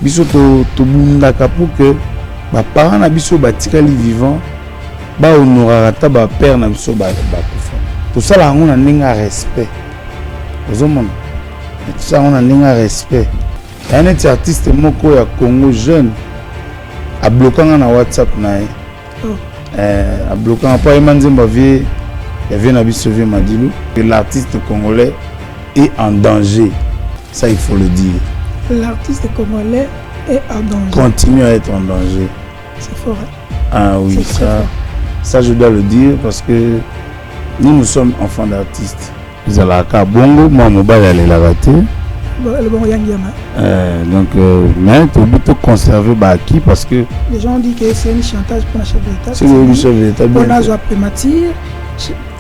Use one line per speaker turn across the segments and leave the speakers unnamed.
biso to bundaka pour que ba parents na biso batikali vivant ba honorera ta ba père na biso ba kufa tout ça là on a ninga respect ozomona tout ça on a ninga respect un artiste moko ya Congo jeune a bloqué na WhatsApp na a bloqué pas Emanzemba vie il vient à Bissovie Madilou que l'artiste congolais est en danger, ça il faut le dire.
L'artiste congolais est en danger.
Continue à être en danger.
C'est fort.
Ah oui, ça je dois le dire parce que nous sommes enfants d'artistes. Nous allons à Bongo, moi mobile elle l'a raté. Donc, mais tu peux conserver Baki parce que
les gens disent que c'est un chantage pour la chef d'État.
C'est le chef d'État.
On a joué primature.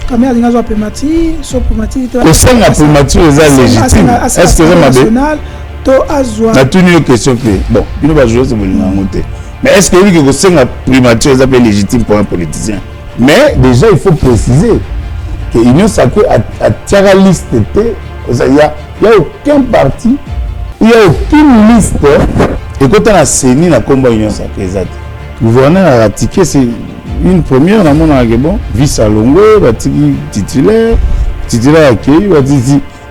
Quand même, on a joué primature. Soit primature.
Au sein de la primature, c'est légitime. Est-ce que c'est ma belle? La tenue question que bon, il va jouer ce monter. Mais est-ce que oui que au sein de la primature, c'est légitime pour un politicien? Mais déjà, il faut préciser que l'Union sacrée a tiré la liste. Il n'y a aucun parti, il n'y a aucune liste. Et quand on a saigné la combat Union sacrée, le gouverneur a ratifié, c'est une première dans mon argument, vice à Longo, titulaire accueilli,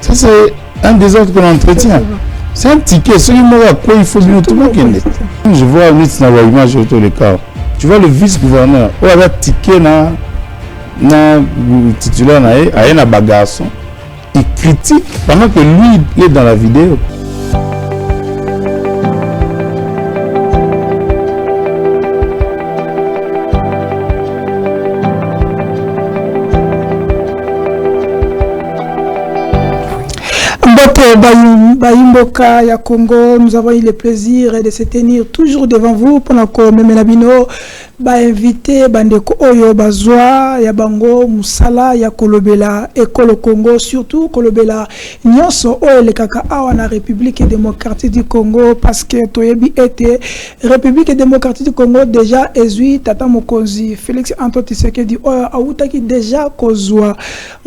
ça c'est un désordre qu'on entretient. C'est un ticket, celui-là à quoi il faut bien tout le monde. Je vois une image autour du cas. Tu vois le vice-gouverneur, où il y a un ticket na titulaire na un bagarson. Il critique pendant que lui il est dans la vidéo.
Baimboka ya Congo, nous avons eu le plaisir de se tenir toujours devant vous pendant que même Nabino ba invité bandeko oyo bazwa ya bango musala ya kolobela ekolo Congo, surtout kolobela nyonso oyo le kaka awa na République démocratique du Congo, parce que toyebi ete République démocratique du Congo déjà ezui tata mokonzi Félix Antoine Tshisekedi oyo awutaki déjà kozwa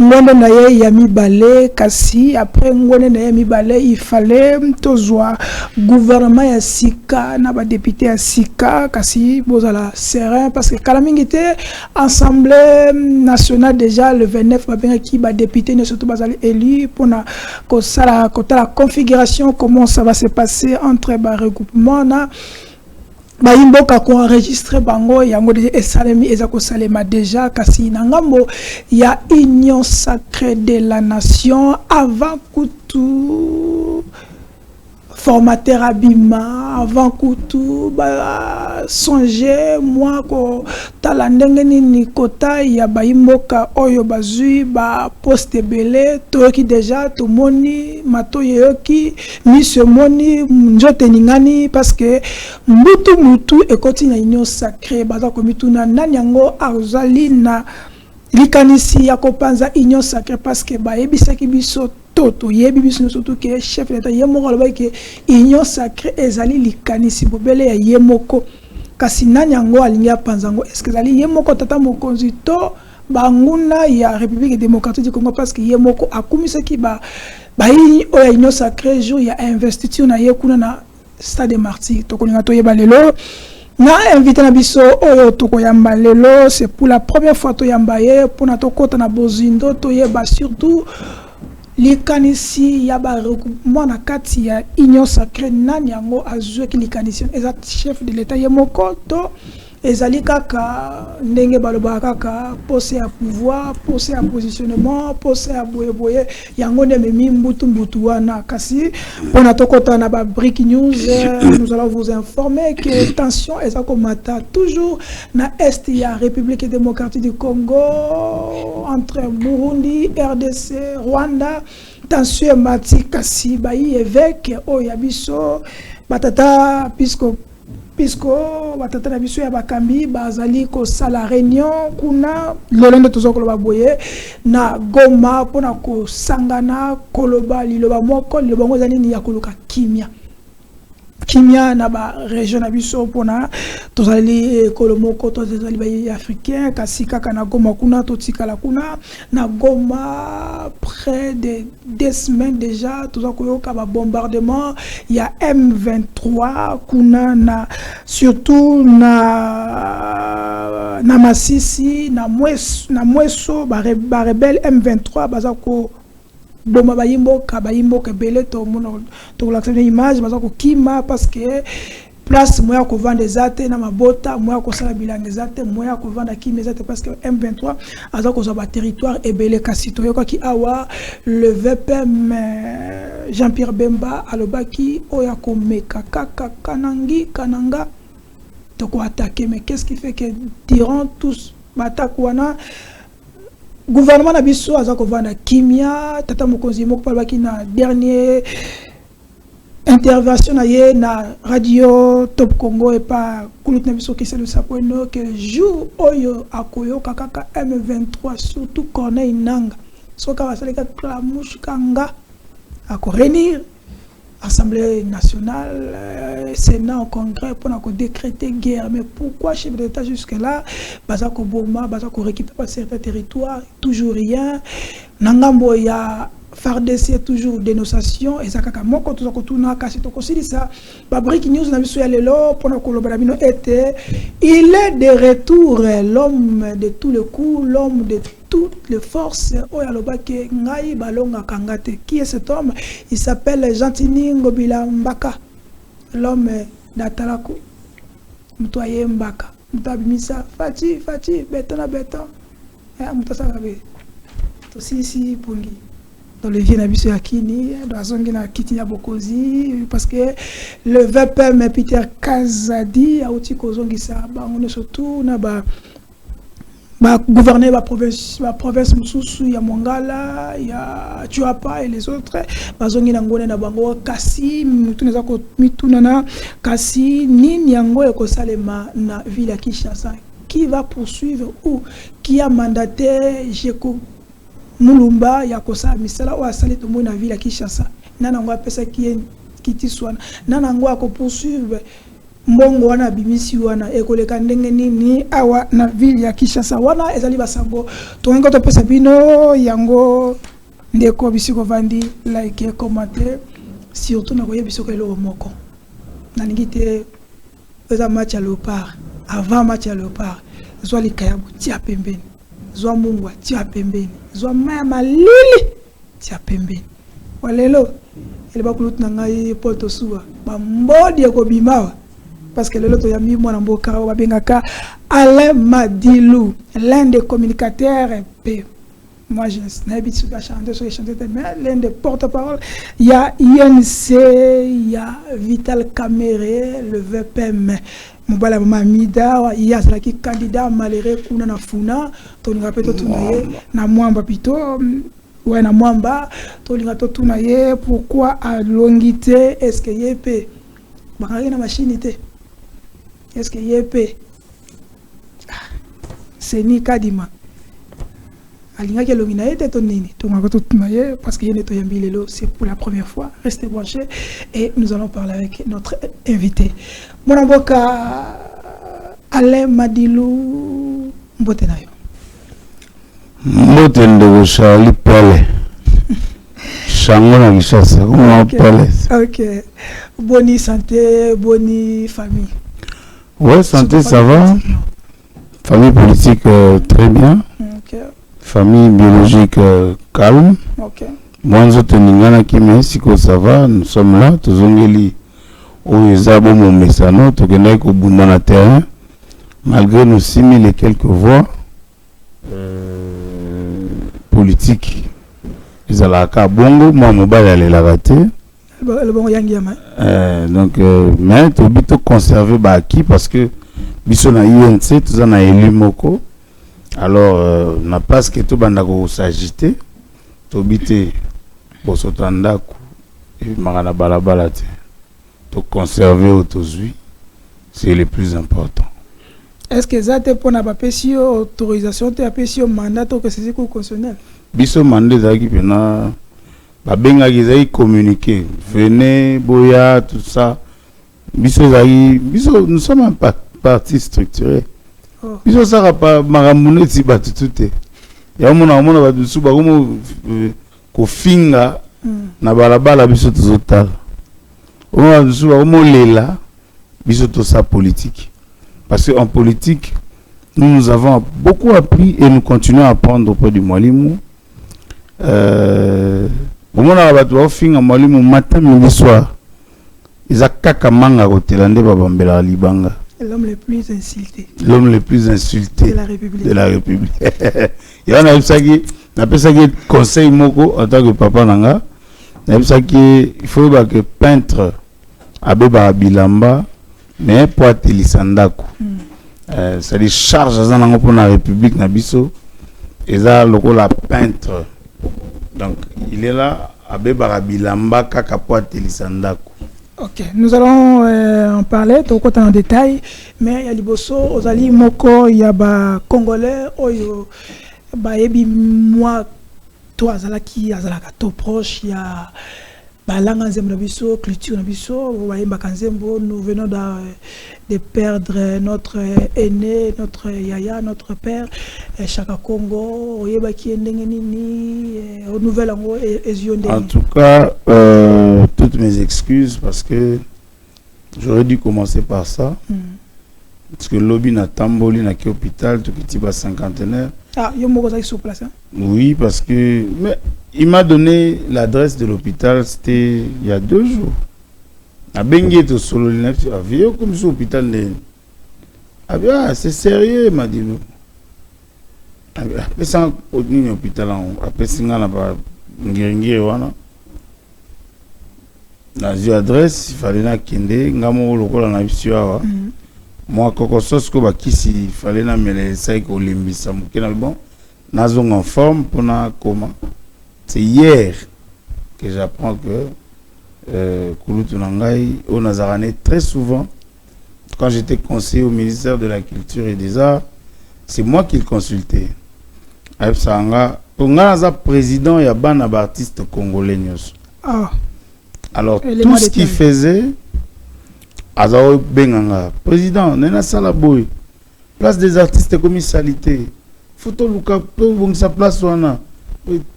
ngone na ye ya mibale, kasi après ngone na ye mibale il fallait tozwa gouvernement ya sika na ba député ya sika, kasi bozala serein parce que kalamingi était assemblée nationale déjà le 29 babinga qui ba député ne surtout bazali élu pour na ko sala ko la configuration comment ça va se passer entre ba regroupement na Baimboka ko enregistré bango yango de esalemi ezako salema déjà kasi na ngambo ya union sacrée de la nation avant kutu formateur abima avant kutu ba songer moi ko tala ndenge nini kota ya Baimboka oyo bazui ba poste belé to ki déjà to moni mato yoki mise moni njote ningani parce que mutu ekoti na union sacrée baza ko mituna nani yango azali na likanisi ya kopanza union sacrée parce que ba yebisaki biso toto yebi biso surtout que chef d'État yemoko loba ke union sacrée ezali likanisi bobele ya yemoko kasi nani yango alingi apanzango est-ce que ezali yemoko tata mokonzi to banguna ya République démocratique du Congo parce que yemoko akumisaki ba oya union sacrée jour ya investiture na yekuna na stade des Martyrs to kolinga to yeba lelo na invité na biso oyo to koyamba lelo c'est pour la première fois to yambaye pour na to kota na bozindo to yeba surtout likanisi ya ba regroupement na kati ya union sacrée nani yango azwe ki likanisi eza chef de l'état yemoko to ezali kaka ndenge baloba kaka poste ya pouvoir, poste ya positionnement, poste ya boye yango ne memi mbutu wana kasi on a tokota na ba break news nous allons vous informer que tension ezakomata toujours na est ya République démocratique du Congo entre Burundi, RDC, Rwanda. Tension mati kasi bayi évêque oyabiso batata puisque batata na biso ya bakambi bazali ko sala réunion kuna lolendo tozokoloba boye na Goma pona ko sangana koloba liloba moko liloba ngo zali ni ya koluka kimia kimia na ba région na biso pona tozali kolomoko tozali ba africain kasika kana goma kuna totikala kuna na goma près de 2 semaines déjà tozakoyoka ba bombardement ya M23 kuna na surtout na Masisi na mweso ba rebelle M23 bazako boma bayimbo ke belé to mono to la image baza ko kima parce que place moya ko vendre zate na mabota moya ko sala bilange zate moya ko vendre kima zate parce que M23 aza ko ba territoire et belé kasito yoka ki awa le VPM Jean-Pierre Bemba alobaki oya ko meka kananga to ko attaquer mais qu'est-ce qui fait que durant tous attaque wana gouvernement na biso aza ko vanda kimia tata mokonzi moko palaki na dernier intervention na ye na radio Top Congo et pas kulut na biso kese le sapono que jour oyo akoyo kaka M23 surtout Corneille Nanga soka basaleka clamouche kanga ako renir Assemblée nationale, Sénat, au Congrès pour décréter guerre. Mais pourquoi chef d'État jusque-là, Bazako Boma, Bazako récupère certains territoires, toujours rien. Nangambo, il y a FARDC, toujours dénonciation. Et ça, quand tu as continué à casser ton conseil, ça, Breaking News, n'a pas lelo pour la collaboration était. Il est de retour, l'homme de tous les coups, l'homme de toutes les forces. Qui est cet homme? Il s'appelle Gentini Ngobila Mbaka, l'homme d'Atalako. Mtoye Mbaka. Mtabimisa, Fati, béton à béton. Mtasagabe. Tosisi Pungi. Dans le vieux Nabiso Yakini, dans la zone de Kitiya Bokozi, parce que le VPM Peter Kazadi a aussi Kozongisa, on est surtout gouverner la province Moussou, il y a Mongala, il y a Tuapa et les autres. Bazongi Nangone na Bango, Kassi, Mitunana, Kassi, Ninyango et Kosalema na ville à Kinshasa. Qui va poursuivre ou qui a mandaté Jeko Mulumba yakosa misala o asali to mona ville à Kinshasa nana ngwa pesa qui tiswana nana ngwa ko poursuivre mbongo wana bimisi wana ekoleka ndenge nini awa na ville ya Kinshasa wana ezali basango to ngo to pesa bino yango ndeko bisiko vandi like commenter surtout na koye bisiko elo moko na ngite eza match à Léopard avant match à Léopard zo likaya tia pembeni zo mungwa tia pembeni zo mama lili tia pembeni walelo ele bakulut na ngai poto suwa ba mbodi ko bimawa parce que lelo to yami mwana mboka ba bengaka Alain Madilou, l'un des communicateurs P. Moi je n'ai pas chanté sur les chanteurs mais l'un des porte-parole il y a INC, il y a Vital Caméré, le VPM Mobala Mamida, il y a qui candidat malheureux kuna na funa to linga peto tunaye na mwamba pito ouais na mwamba to linga to tunaye pourquoi à longité est-ce que yep bakari na machine té est-ce que yep c'est ni kadima alinga ke longina était to nini to ngako to tunaye parce que yene to yambilelo c'est pour la première fois restez branchés et nous allons parler avec notre invité mon avocat Alain Madilou Mbotenayo.
Mbotendo Charlie Palais. Changona Kinshasa, comment Palais.
OK. Bonne santé, bonne famille.
Ouais, santé ça va. Famille politique très bien.
OK.
Famille biologique calme.
OK.
Moi nous teningana qui mais si ça va, nous sommes là, tozongeli Oyezabo mon messano, tokenda ko bunda na terrain. Malgré nos 6000 et quelques voix politiques, ils allaient à Bongo, moi, mobile allait la rater. Donc, mais tu as conservé Baki parce que Bisson a INC, tout ça a élu Moko. Alors, n'a pas ce que tout bandako s'agiter, tu as pour s'otandaku et marana balabala, tu conserver autosui, c'est le plus important.
Est-ce que ça te pour la autorisation, tu as mandat que c'est constitutionnel?
Biso mandat qui benga qui communiquer, venez boya tout ça, nous sommes un parti structuré. Biso ça pas maramune ti batutute. Ya mona batusu ba ko finga na balabala biso tozotala. On batusu ba lela biso to sa politique. Parce qu'en politique, nous avons beaucoup appris et nous continuons à apprendre auprès du Mwalimu. Au moment où on a fait un Mwalimu matin, midi, soir, ils ont kakamanga kotelande babambela libanga.
L'homme le plus insulté.
L'homme le plus insulté
de la République.
Il y a un conseil moko en tant que papa nanga. Il faut que peintre abeba bilamba mais pour Télisandako. C'est des charges pour la République Nabiso. Et ça, le peintre. Donc, il est là, abeba bilamba kaka pour Télisandako.
Ok, nous allons en parler tout en détail, mais il y a Liboso, Ozali Moko, il y a ba Congolais, Oyo, ba Ebi moi, toi Azalaki, Azalaka to proche, il y a ba Langa Nzembo Nabiso, culture Nabiso, vous voyez Bakanzembo, nous venons de perdre notre aîné, notre yaya, notre père, Chaka Congo, Oyeba qui est Ndengenini, au nouvel ango et Zionde.
En tout cas, toutes mes excuses parce que j'aurais dû commencer par ça. Parce que lobby n'a tamboli n'a qu'à hôpital, tout petit bas cinquantenaire.
Ah, il y a un qui sur place. Hein?
Oui, parce que mais, il m'a donné l'adresse de l'hôpital, c'était il y a 2 jours. À Bengue, tout solo, il a comme ça hôpital. Ah bien, c'est sérieux, m'a dit nous. Après ça, au hôpital, après ça, on a pas ngiri wana. Dans une adresse, il fallait na kende, ngamo lokola na bisiwa. Moi, koko sosko bakisi, il fallait na mele ça ko limbisa mukena bon. Nazong en forme pour na comment. C'est hier que j'apprends que Kouloutou Nangai au Nazarané très souvent quand j'étais conseiller au ministère de la Culture et des Arts, c'est moi qui le consultais. Aïb Sanga, Pongaza président ya ban artiste congolais. Ah. Alors tout ce qu'il faisait, Azao Benganga, président, Nena Salaboy, place des artistes comme salité, photo Luka, sa place wana.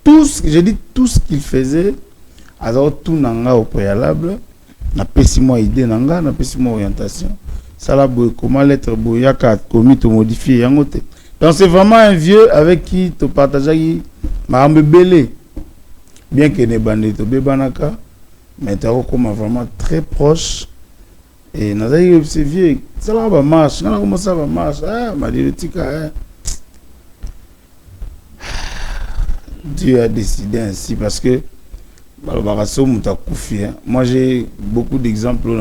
Tout ce que j'ai dit, tout ce qu'il faisait, Azao tout nanga au préalable, na pessimo idée nanga, na pessimo orientation. Salaboy, comment l'être boyaka commis te modifier yangote. Donc c'est vraiment un vieux avec qui tu partageais Mahambe Belé. Bien que ne bandit to bebanaka, mais tu as comme vraiment très proche. Et nous avons c'est vieux, ça va marche, comment ça va marche, ah, m'a dit le tika. Dieu a décidé ainsi parce que moi j'ai beaucoup d'exemples où on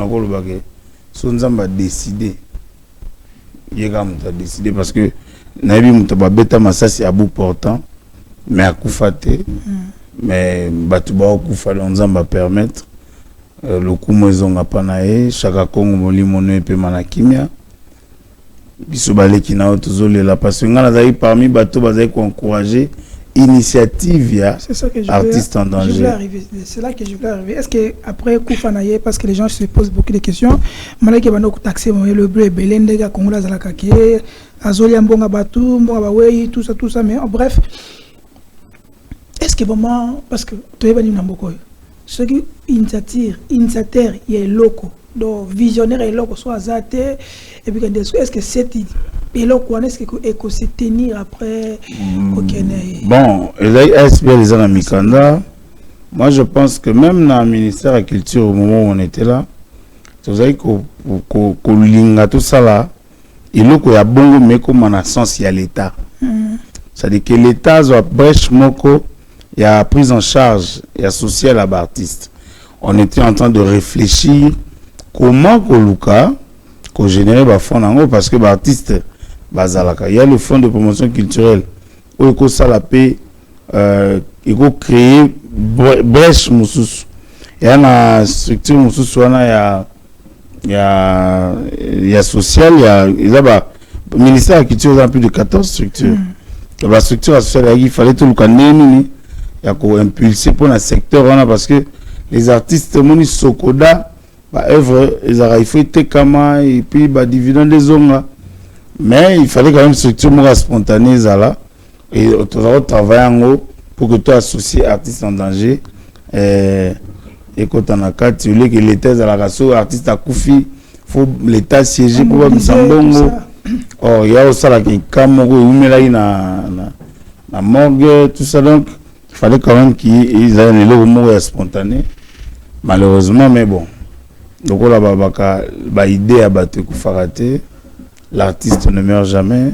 a décidé. Il a décidé parce que Nabi Moutaba Beta Massasi à bout portant, mais à Koufate, mais Batouba Koufa va permettre le coup maison à Panae, Chaka Kongo Moli Mono et Pemanakimia. Bisobale qui n'a autorisé la passion. Parmi Bateau Bazaï qui encourager initiative artistes en danger.
C'est là que je voulais arriver. Est-ce que après Koufanaye, parce que les gens se posent beaucoup de questions, malgré que taxé le bleu, Belendega, Kongola Zalakake, Azolia Mbonga Batou, Mbonga Bawei, tout ça, mais bref, est-ce que vraiment, parce que tu es venu Namboko, ce qui initiateur, il y a loco, donc visionnaire et loco, soit Zate, et puis est-ce que c'est et là, est-ce qu'il faut se tenir après
Bon, les Mikanda, moi je pense que même dans le ministère de la Culture, au moment où on était là, vous savez qu'on tout ça là, il y a bon, mais comme en sens, il y a l'État. C'est-à-dire que l'État a brèche moko, il y a prise en charge, il y a social à l'artiste. On était en train de réfléchir comment Koluka, qu'on génère des fonds parce que l'artiste, il y a le fonds de promotion culturelle où il faut créer brèche moussous. Il y a une structure moussous, il y a social, il y a le ministère de la Culture, il y a plus de 14 structures. La structure associée, il fallait tout le temps il y a impulser pour le secteur parce que les artistes, Moni Sokoda, œuvre il faut tekama et puis dividende des hommes, mais il fallait quand même structure spontanée là et tu vas travailler pour que tu associes artiste en danger et quand on a quatre tu veux que l'état à la race artiste à Koufi faut l'état siéger pour voir Msambongo. Oh il y a aussi là qui Kamoko umela na morgue tout ça, donc il fallait quand même qu'ils aient le mot spontané, malheureusement, mais bon donc on a idée à battre Koufaraté, l'artiste ne meurt jamais.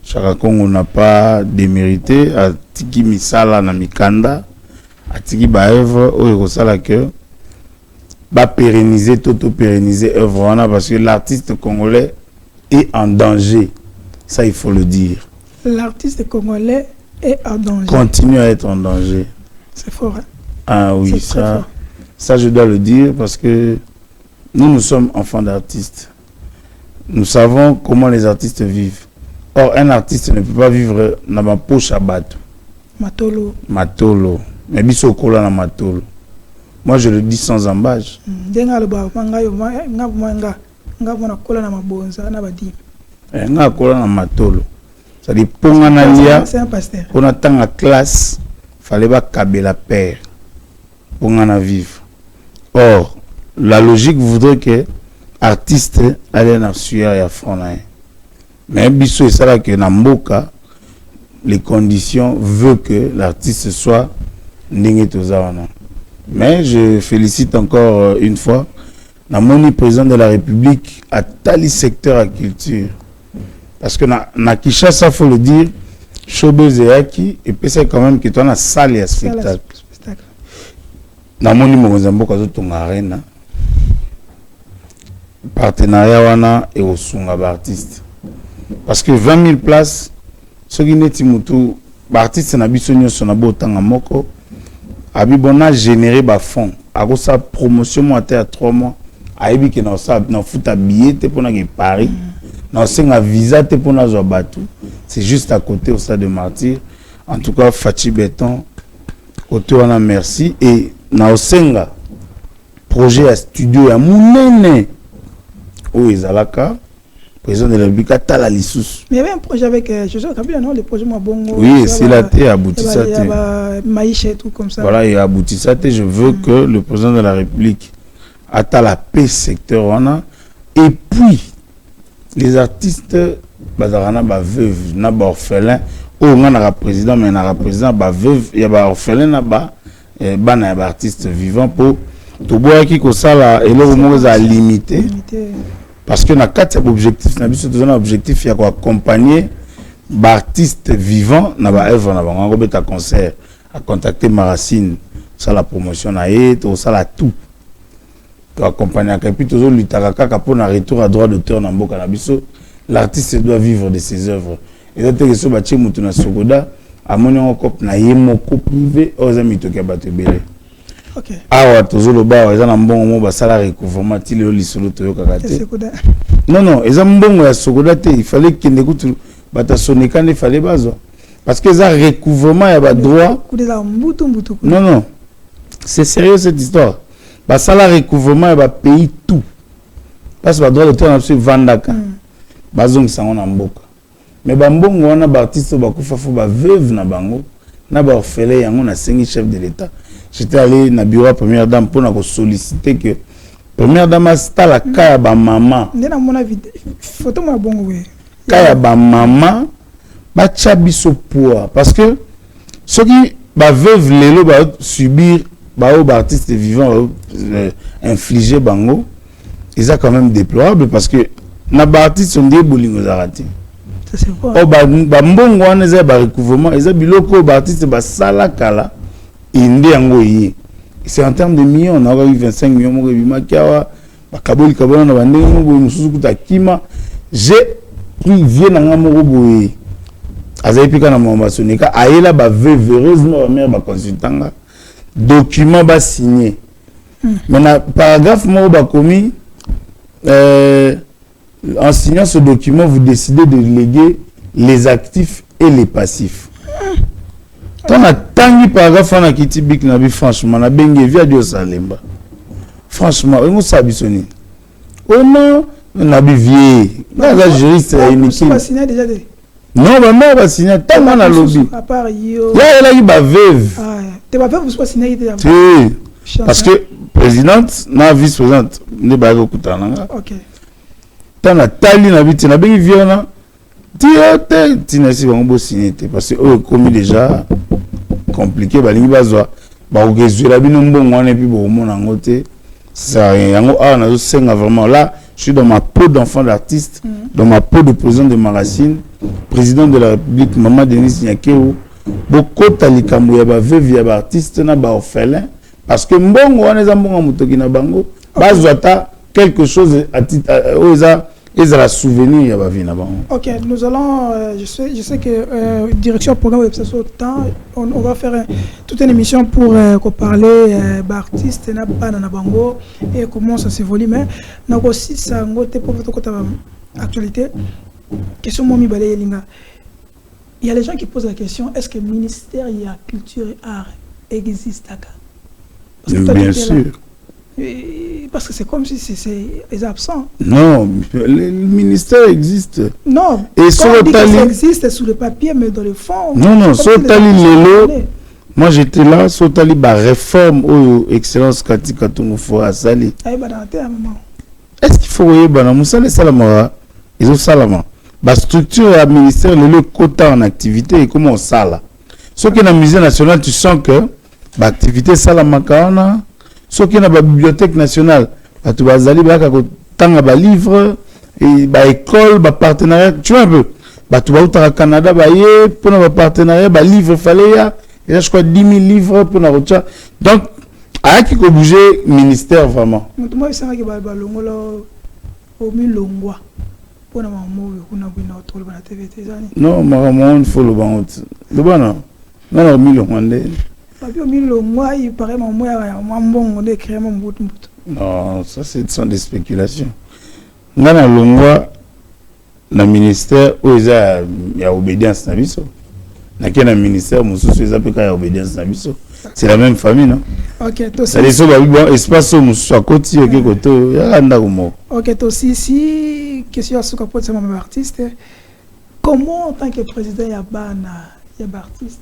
Chaka Kongo n'a pas démérité à tiki misala na mikanda à tiki ba œuvre au sala que ba pérenniser pérenniser œuvre parce que l'artiste congolais est en danger, ça il faut le dire.
L'artiste congolais est en danger,
continue à être en danger,
c'est fort hein?
Ah oui, ça je dois le dire parce que nous sommes enfants d'artistes, nous savons comment les artistes vivent. Or, un artiste ne peut pas vivre dans ma poche à battre.
Matolo.
Matolo. Mais biso kola na matolo. Moi, je le dis sans embâche.
Denga le ba manga yo nga bona kola na mabonza na badi.
Nga kola na matolo. Ça dit ponga na lia.
C'est un pasteur.
On attend la classe, fallait pas caber la paire. Ponga na vivre. Or, la logique voudrait que artiste allait na suya ya front. Mais biso et ça que Namboka, les conditions veulent que l'artiste soit ndenge tozawana. Mais je félicite encore une fois le président de la République à tali secteur à culture. Parce que na Kinshasa, faut le dire, showbiz et puis c'est quand même que tu as une salle à spectacle. Namoni Mozamboka zo tonga arena. Partenariat wana et au sunga ba artiste. Parce que 20 000 places, ce qui n'est pas artiste na biso nyonso na botanga moko, abibona générer ba fonds, à sa promotion à 3 mois, aibi que na fout à billet te pona ke Paris, na senga visa te pona zo batu, c'est juste à côté au stade de Martyr. En tout cas, Fachi Béton, côté wana merci et na senga projet à studio à Mounene où ezalaka président de la République à Tala Lissous.
Mais il y avait un projet avec Jojo Kabila, non? Le projet Mabongo.
Oui, c'est la thé abouti ça.
Il y a Maïche et tout comme ça.
Voilà, il y a abouti ça. Je veux que le président de la République attend la paix secteur. Et puis, les artistes, bazarana ba veuve, na ba orphelin. Oh, on a un président, mais on a un président ba veuve, il y a ba orphelin na ba artiste vivant pour tout boire qui ko sala et le moment à limiter. Parce que dans le cadre de l'objectif, nous avons un objectif qui accompagner les artistes vivants dans l'œuvre. On a un concert à contacter Maracine, ça la promotion, ça la tout. Pour accompagner, et puis tout le monde pour un retour à droit d'auteur dans le Canabiso. L'artiste doit vivre de ses œuvres. Et donc, il y a des gens qui ont Sogoda, à mon cop na yemoko privé, aux amis qui ont belé. Ah, tozolo ba eza na mbongo mo basala recouvrement ti le lisolo to yokakate. Non non, eza mbongo ya sokoda te, il fallait kende kutu bata soneka ne fallait bazo. Parce que ça recouvrement ya ba droit. Non non. C'est sérieux cette histoire. Basala recouvrement ya ba pays tout. Parce que ba droit de terre na vandaka. Bazong sango na mboka. Mais ba mbongo wana ba artiste ba kufa fo ba veuve na bango, na ba orphelin yango na sengi chef de l'état. J'étais allé dans le bureau de la première dame pour solliciter que la première dame c'était la kaya ba maman. Kaya ba maman ba chabiso poids parce que ceux qui ba veuve lelo ba subir ba artistes vivants infliger bango, ils ont quand même déplorable parce que na ba artistes sont des bolingo zarati. C'est quoi? Ba mbongo wana eza ba recouvrement, eza biloko ba artistes ba sala kala. C'est en termes de millions, on a eu 25 millions de Bimakiawa, Bakaboli Kabona, j'ai pris vieux Nangamoroboé. Azaypika na Mambasonika, Aïla ba heureusement mère ba consultanga, document ba signé. Maintenant, paragraphe mo ba commis, en signant ce document, vous décidez de léguer les actifs et les passifs. Quand on a tangi paragraphe on a quitté Bik Nabi franchement na bengue via Dio Salemba. franchement on s'habitue oh non on a bivier là juriste
déjà
non maman va signer tellement na lobby
à part yo
là il va veuve
t'es pas veuve pour signer
parce que présidente na vice-présidente ne ba ko kutana
OK
tana tali na biti na bengi viona tiote tinasi bango signer parce que eux commis déjà compliqué balingi bazwa ba ogezura bino mbongo wana puis bo mona ngote ça yango a na senga vraiment là je suis dans ma peau d'enfant d'artiste dans ma peau de président de Maracine président de la République Maman Denis Nyakeo beaucoup talikambo ya ba veuve ya ba artiste na ba orphelin parce que mbongo wana za mbongo mutoki na bango bazwata quelque chose à titre ils ont la souvenir il y a pas vie là-bas.
OK, nous allons je sais que direction programme web ça temps on va faire toute une émission pour parler d'artistes na bana na bango et comment ça s'évolue mais na aussi ça ngote pour votre côté actualité question momi balé linga. Il y a les gens qui posent la question est-ce que le ministère il y a culture et art existe
bien sûr.
Parce que c'est comme si c'est absent.
Non, le ministère existe.
Non,
et
ça existe sous le papier, mais dans le fond...
Non, Sotali Lelo, moi j'étais là, Sotali ba réforme ou excellence Kati Katungu Fora Sali. Est-ce qu'il faut voir Bana Moussale Salamara, ils ont Salama. La structure à ministère, le quota en activité et comment on sala. Ce qui est dans le musée national, tu sens que l'activité Salamakaana, ce qui est dans la bibliothèque nationale, tu vas aller à livre et école, partenariat, tu vois un peu. Tu vas au Canada, pour un partenariat, livre, fallait et là je crois 10 000 livres pour la route. Donc, à qui faut bouger ministère vraiment.
Moi, je sais que
non, maman, il faut le banc. Le banc, non, non,
il paraît
non, ça c'est sont des spéculations. Dans le longwa, le ministère où il y a obédience na biso. Dans quel ministère mususu il y a obédience na biso. C'est la même famille, non?
OK, toi
ça les bon espace où mususu à côté OK côté ya nda ko.
OK, toi si question sur capot c'est mon artiste. Comment en tant que président il y a artiste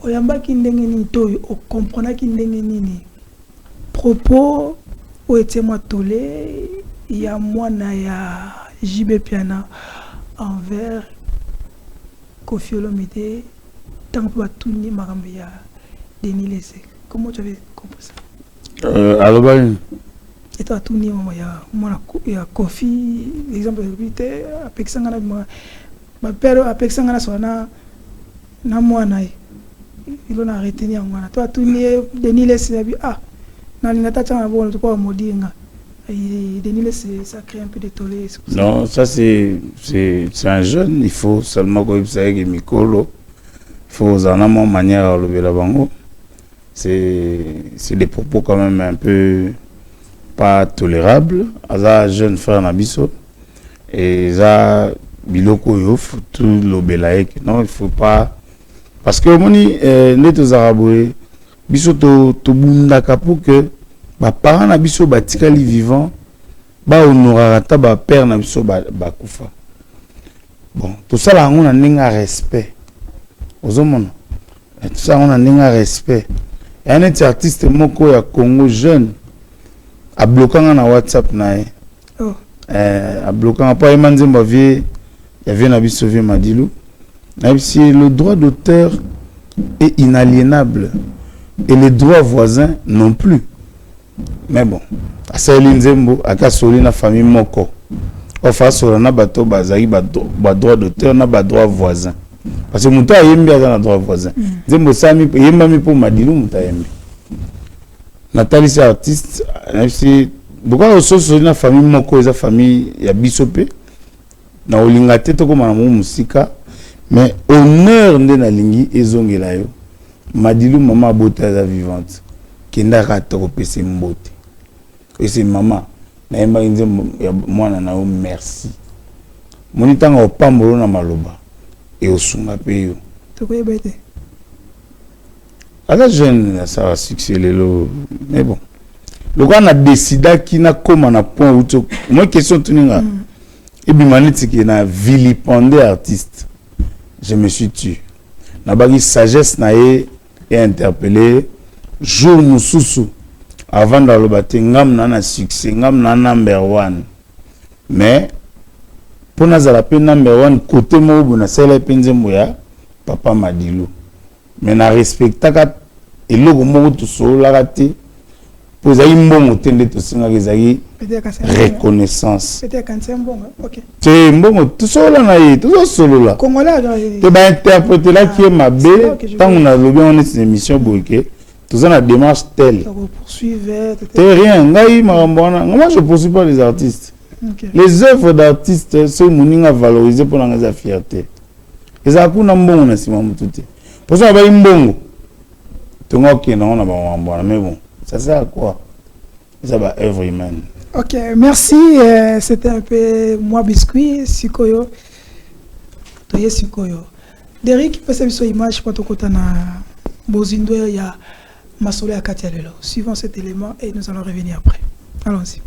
oyamba ki ndenge nini to o comprendre ki ndenge nini propos o était moi tolé il y a moi na ya JB Piana envers Koffi Olomide tant que tout ni makambo ya Denis Lessé. Comment tu avais compris ça
alors
et toi tout ni maman ya Koffi exemple de apexanga na ma père apexanga na sona na moi na il a arrêté ni angana toi tout ni Denis Lessé ah na lingata tanga bon to pas modinga Denis Lessé ça crée un peu de tollé.
Non, ça c'est un jeune, il faut seulement que ça ait mikolo. Il faut en amont manière à lever la bango. C'est des propos quand même un peu pas tolérables. Aza jeune frère Nabiso et ça biloko yof tout l'obélaïque. Non, il faut pas parce que moni neto zaraboué biso to bundaka pour que ba parents na biso batikali vivant ba honorara ta ba père na biso ba kufa. Bon, tout ça là on a un respect. Ozomona. Tout ça on a un respect. Et un artiste moko ya Congo jeune a bloqué na WhatsApp na e.
Oh.
A bloqué pas Emanzemba vie ya vie na biso vie Madilou. Même si le droit d'auteur est inaliénable et les droits voisins non plus. Mais bon, à Nzembo, à Kasoli, na famille Moko, on fait sur na bateau bazari, ba droit d'auteur, na ba droit voisin. Parce que Mouta yembi a un droit voisin. Nzembo sami yemba mi pour Madilou Mouta yembi. Nathalie c'est artiste, si pourquoi on sur na famille Moko, esa famille ya bisope, na olinga te to comme na musika, mais honneur nde na lingi ezongela yo. Madilou maman bota vivante. Kenda katoko pese mbote. Et c'est maman. Na yemba inze mwana na o merci. Moni tanga opambolo na maloba. Et osunga pe yo.
Toko bete.
À la jeune ça va succès lelo. Mais bon. Le roi a décidé qu'il n'a comme un point où moi question tuninga. Et puis maniti qui na vilipendé artiste. Je me suis tué. Na bagi sagesse na et interpellé jour mususu avant dans le bâti ngam na succès ngam na number 1. Mais pour nazala pe number 1 côté mo bona sele penze moya papa Madilu. Mais na respectaka eloko moko to solo la te. Pour ça, il mbongo tende to singa kezaki reconnaissance.
Peut-être quand c'est bon, ok.
C'est mbongo tout solo na yi, tout solo là.
Congolais.
Tu vas interpréter là qui est ma belle. Tant on a lobby on est une émission boké. Tout ça la démarche telle.
Poursuivre.
C'est rien. Ngai marambona. Moi je poursuis pas les artistes. Les œuvres d'artistes c'est moninga valoriser pour la fierté. Et ça kuna mbongo na sima mututi. Pour ça ba mbongo. Tonga ok non na ba marambona mais bon. Ça sert à quoi? Ça va œuvre humaine.
Ok, merci. C'était un peu moi biscuit, Sikoyo. Toye Sikoyo. Derrick, peut être sur image pour tout côté na Bozindo il y a Masolo à Katia Lelo. Suivons cet élément et nous allons revenir après. Allons-y.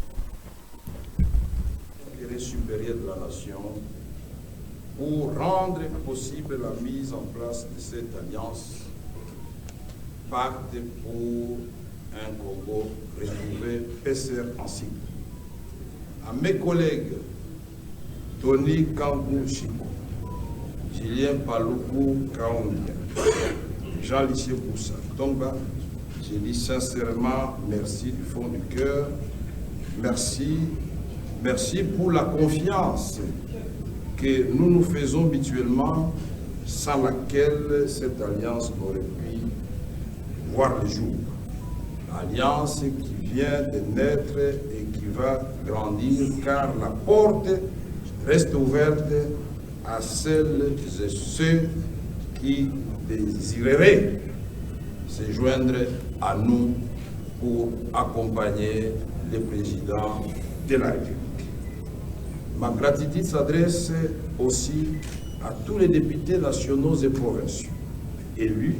L'intérêt supérieur de la nation pour rendre possible la mise en place de cette alliance pacte pour un Congo retrouvé PCR en cycle. À mes collègues Tony Kangou Chiko, Julien Paloukou Kaondia, Jean-Lycée Boussa Tomba, je dis sincèrement merci du fond du cœur. Merci pour la confiance que nous nous faisons mutuellement, sans laquelle cette alliance n'aurait pu voir le jour. Alliance qui vient de naître et qui va grandir car la porte reste ouverte à celles et ceux qui désireraient se joindre à nous pour accompagner le président de la République. Ma gratitude s'adresse aussi à tous les députés nationaux et provinciaux, élus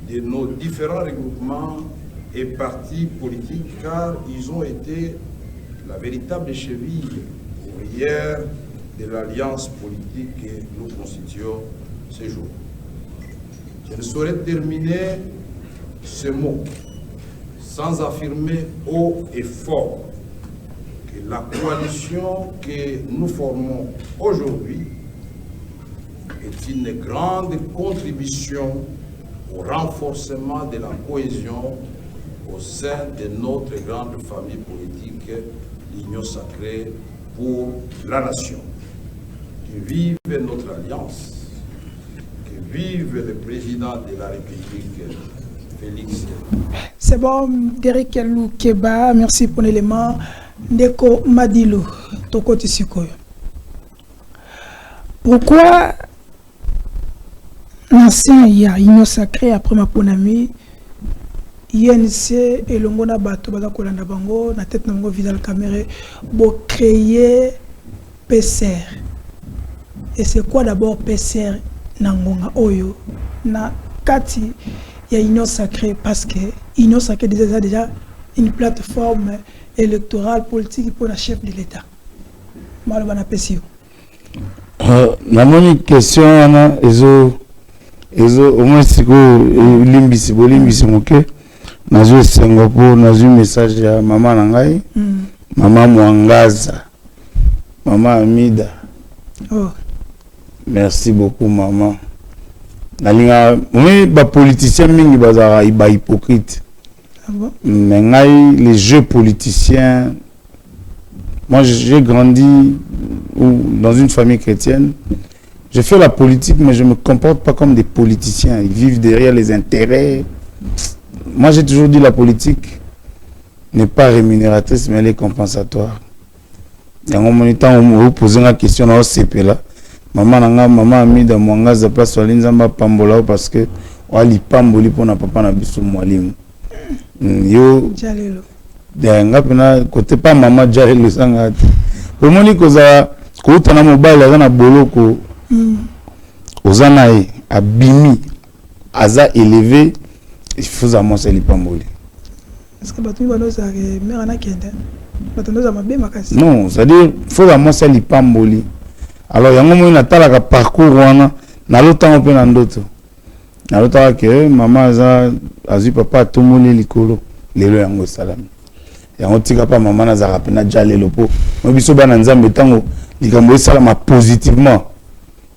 de nos différents regroupements et partis politiques, car ils ont été la véritable cheville ouvrière de l'alliance politique que nous constituons ce jour. Je ne saurais terminer ce mot sans affirmer haut et fort que la coalition que nous formons aujourd'hui est une grande contribution au renforcement de la cohésion au sein de notre grande famille politique, l'Union sacrée pour la nation. Que vive notre alliance, que vive le président de la République, Félix.
C'est bon, Derrick Loukeba, merci pour l'élément. Ndeko Madilu, Toko Tisikoyo. Pourquoi l'ancien Union sacrée après ma ponami INC et l'ongona bato baza kolanda bango na tête na bango Vidal Kamere bo créer PCR. Et c'est quoi d'abord PCR na ngonga oyo na kati ya Union sacrée, parce que Union sacrée déjà une plateforme électorale politique pour la chef de l'État. Malo na pesio.
Na moni question ana ezo au moins siko limbisi bolimbisi moke nazo Singapour nazo message ya maman nangai maman Mwangaza maman Amida. Oh, merci beaucoup maman. Nalinga oui ba politicien mingi bazara ba hypocrite. Ah bon? Mais ngai les jeux politiciens, moi j'ai grandi dans une famille chrétienne. Je fais la politique, mais je ne me comporte pas comme des politiciens. Ils vivent derrière les intérêts. Moi, j'ai toujours dit la politique n'est pas rémunératrice, mais elle est compensatoire. Et en mon temps, on me pose une question dans CP là. Maman a mis dans mon gaz de place sur l'inzamba pambola parce que wali pamboli pour na papa na biso mwalimu. Yo. Jalelo. Denga pena côté pas maman jalelo sanga. Pour moi ni koza ko utana mobile azana boloko. Ozanaï abimi aza élevé, il faut annoncer les pamboli.
Est-ce que Batoumi Banoza Merana Kende Batonoza Mabe Makasi?
Non, c'est-à-dire, il faut vraiment ça l'ipamboli. Alors, il y a un moment où on a un parcours, on a l'autant open en d'autres. On a l'autant que maman a dit papa tout le monde est l'écolo. Les lois en salam. Et on tire pas maman a rappelé na déjà les lopos. Moi biso ba nanza metango likambo salama positivement.